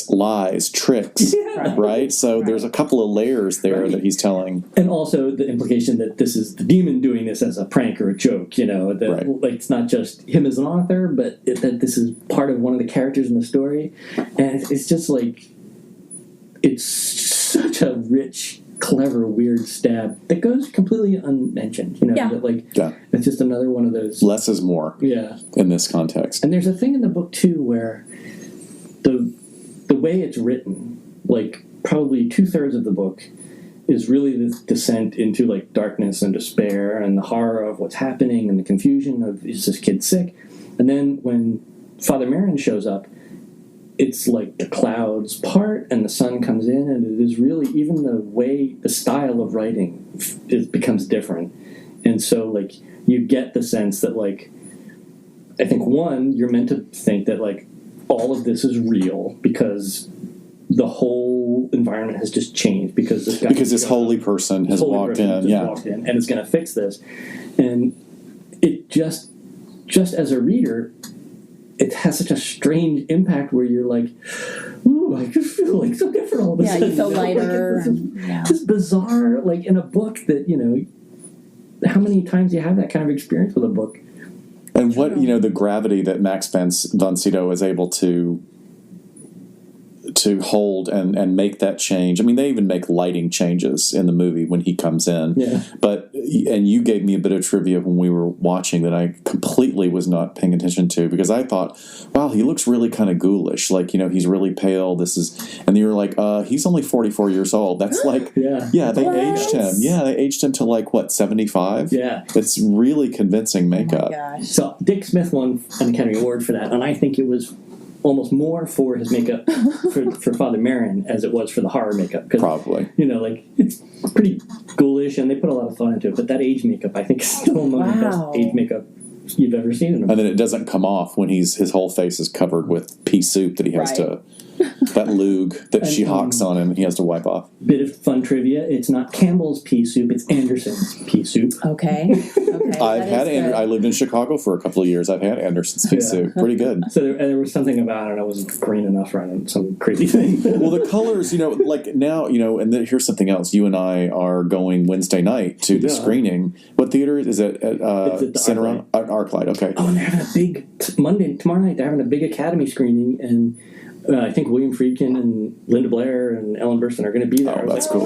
lies, tricks, right? So there's a couple of layers there that he's telling, and also the implication that this is the demon doing this as a prank or a joke. That like it's not just him as an author, but that this is part of one of the characters in the story, and it's just like it's such a rich, clever, weird stab that goes completely unmentioned. That it's just another one of those. Less is more. Yeah. In this context, and there's a thing in the book too where the way it's written, like probably 2/3 of the book, is really this descent into like darkness and despair and the horror of what's happening and the confusion of is this kid sick, and then when Father Merrin shows up, it's like the clouds part and the sun comes in, and it is really, even the style of writing becomes different. And so like you get the sense that like, I think one, you're meant to think that like all of this is real because the whole environment has just changed because this holy person has walked in and is going to fix this. And it just as a reader, it has such a strange impact where you're like, ooh, I just feel like so different all of a sudden. Yeah, you feel lighter. This bizarre, like in a book that, how many times do you have that kind of experience with a book? And what, the gravity that Max von Sydow is able to hold and make that change. I mean, they even make lighting changes in the movie when he comes in. Yeah. And you gave me a bit of trivia when we were watching that I completely was not paying attention to, because I thought, wow, he looks really kind of ghoulish. Like, he's really pale. And you were like, he's only 44 years old. That's like, they aged him. Yeah, they aged him to like, what, 75? Yeah. It's really convincing makeup. Oh my gosh. So Dick Smith won an Academy Award for that, and I think it was almost more for his makeup for Father Merrin as it was for the horror makeup. Probably. It's pretty ghoulish, and they put a lot of thought into it. But that age makeup, I think, is still among the best age makeup you've ever seen in a movie. And then it doesn't come off when his whole face is covered with pea soup that he has to... that lug that she hawks on him, he has to wipe off. Bit of fun trivia: it's not Campbell's pea soup; it's Anderson's pea soup. Okay. I've had I lived in Chicago for a couple of years. I've had Anderson's pea soup. Pretty good. So there was something about it. I wasn't green enough for some crazy thing. Well, the colors, like now, and then here's something else. You and I are going Wednesday night to the screening. What theater is it? At Cinerama? Arclight. Okay. Oh, and they're having a big tomorrow night. They're having a big Academy screening, and I think William Friedkin and Linda Blair and Ellen Burstyn are going to be there. Oh, that's cool.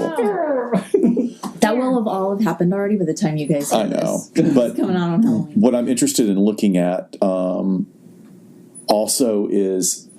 That will have all happen already by the time you guys see I know. this. But it's coming out on Halloween. What I'm interested in looking at also is,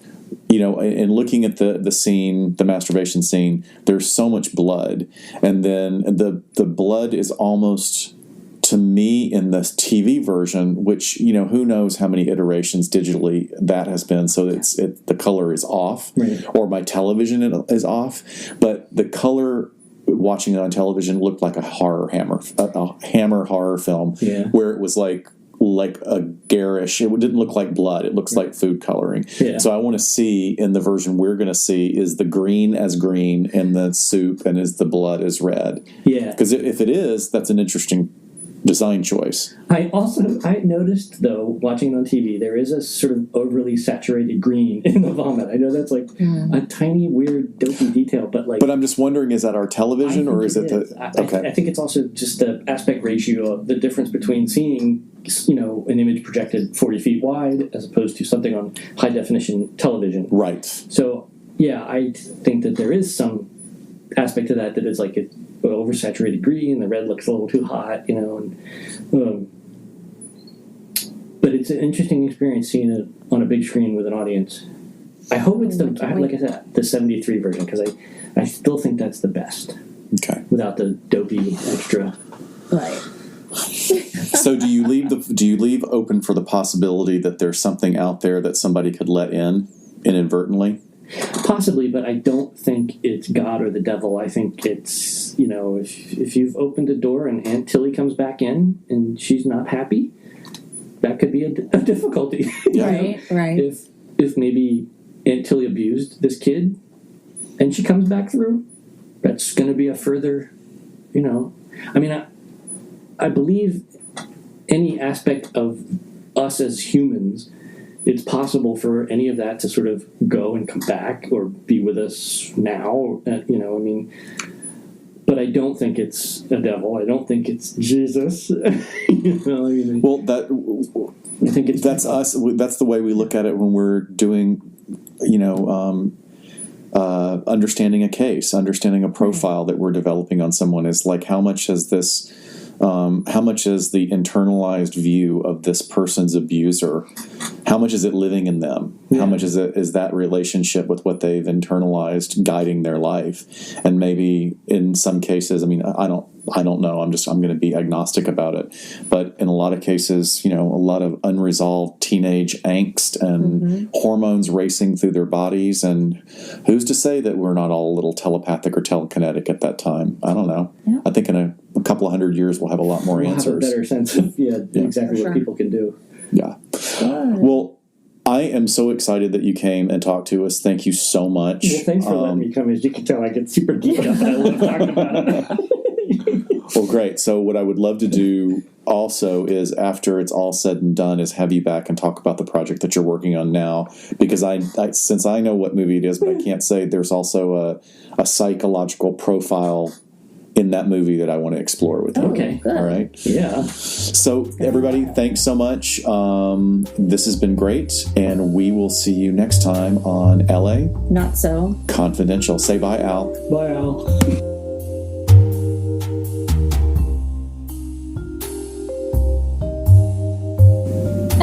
in looking at the scene, the masturbation scene, there's so much blood. And then the blood is almost... to me, in the TV version, which, who knows how many iterations digitally that has been, so the color is off, or my television is off, but the color watching it on television looked like a Hammer horror film, where it was like a garish. It didn't look like blood. It looks like food coloring. Yeah. So I want to see, in the version we're going to see, is the green as green in the soup, and is the blood as red? Yeah. Because if it is, that's an interesting design choice. I noticed, though, watching it on TV, there is a sort of overly saturated green in the vomit. I know that's like a tiny, weird, dopey detail, but like... But I'm just wondering, is that our television, or is it the... Okay. I think it's also just the aspect ratio of the difference between seeing, an image projected 40 feet wide as opposed to something on high-definition television. Right. So, yeah, I think that there is some aspect to that is like it oversaturated green, the red looks a little too hot, but it's an interesting experience seeing it on a big screen with an audience. I hope it's like I said, the 73 version, because I still think that's the best. Okay. Without the dopey extra. Right. So do you leave open for the possibility that there's something out there that somebody could let in inadvertently? Possibly, but I don't think it's God or the devil. I think it's, if you've opened a door and Aunt Tilly comes back in and she's not happy, that could be a difficulty. Yeah. Right. If maybe until he abused this kid, and she comes back through, that's going to be a further, I mean, I believe any aspect of us as humans, it's possible for any of that to sort of go and come back or be with us now, but I don't think it's a devil. I don't think it's Jesus. Well, I think that's us. That's the way we look at it when we're doing, understanding a case, understanding a profile that we're developing on someone is like, how much is the internalized view of this person's abuser, how much is it living in them? Yeah. How much is that relationship with what they've internalized guiding their life? And maybe in some cases, I mean, I don't know. I'm going to be agnostic about it. But in a lot of cases, a lot of unresolved teenage angst and hormones racing through their bodies. And who's to say that we're not all a little telepathic or telekinetic at that time? I don't know. Yeah. I think in a couple of 100 years, we'll have a lot more answers. Have a better sense of exactly what people can do. Yeah. Well, I am so excited that you came and talked to us. Thank you so much. Well, thanks for letting me come. As you can tell, I get super geeked up and I love talking about it. Well, great. So what I would love to do also is, after it's all said and done, is have you back and talk about the project that you're working on now. Because I since I know what movie it is, but I can't say, there's also a psychological profile in that movie that I want to explore with you. Okay. Good. All right. Yeah. So everybody, thanks so much. This has been great, and we will see you next time on LA Not So Confidential. Say bye, Al. Bye, Al.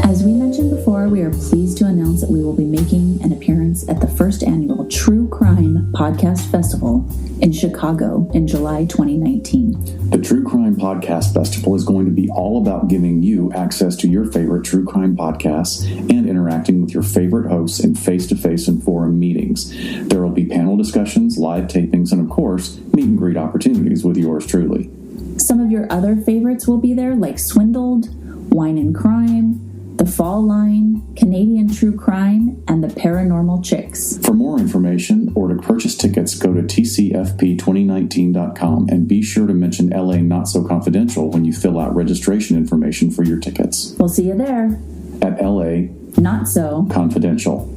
As we mentioned before, we are pleased to announce that we will be making an appearance at the first annual True Crime Podcast Festival in Chicago in July 2019. The True Crime Podcast Festival is going to be all about giving you access to your favorite true crime podcasts and interacting with your favorite hosts in face-to-face and forum meetings. There will be panel discussions, live tapings, and of course, meet and greet opportunities with yours truly. Some of your other favorites will be there, like Swindled, Wine and Crime, The Fall Line, Canadian True Crime, and The Paranormal Chicks. For more information or to purchase tickets, go to tcfp2019.com and be sure to mention LA Not So Confidential when you fill out registration information for your tickets. We'll see you there at LA Not So Confidential.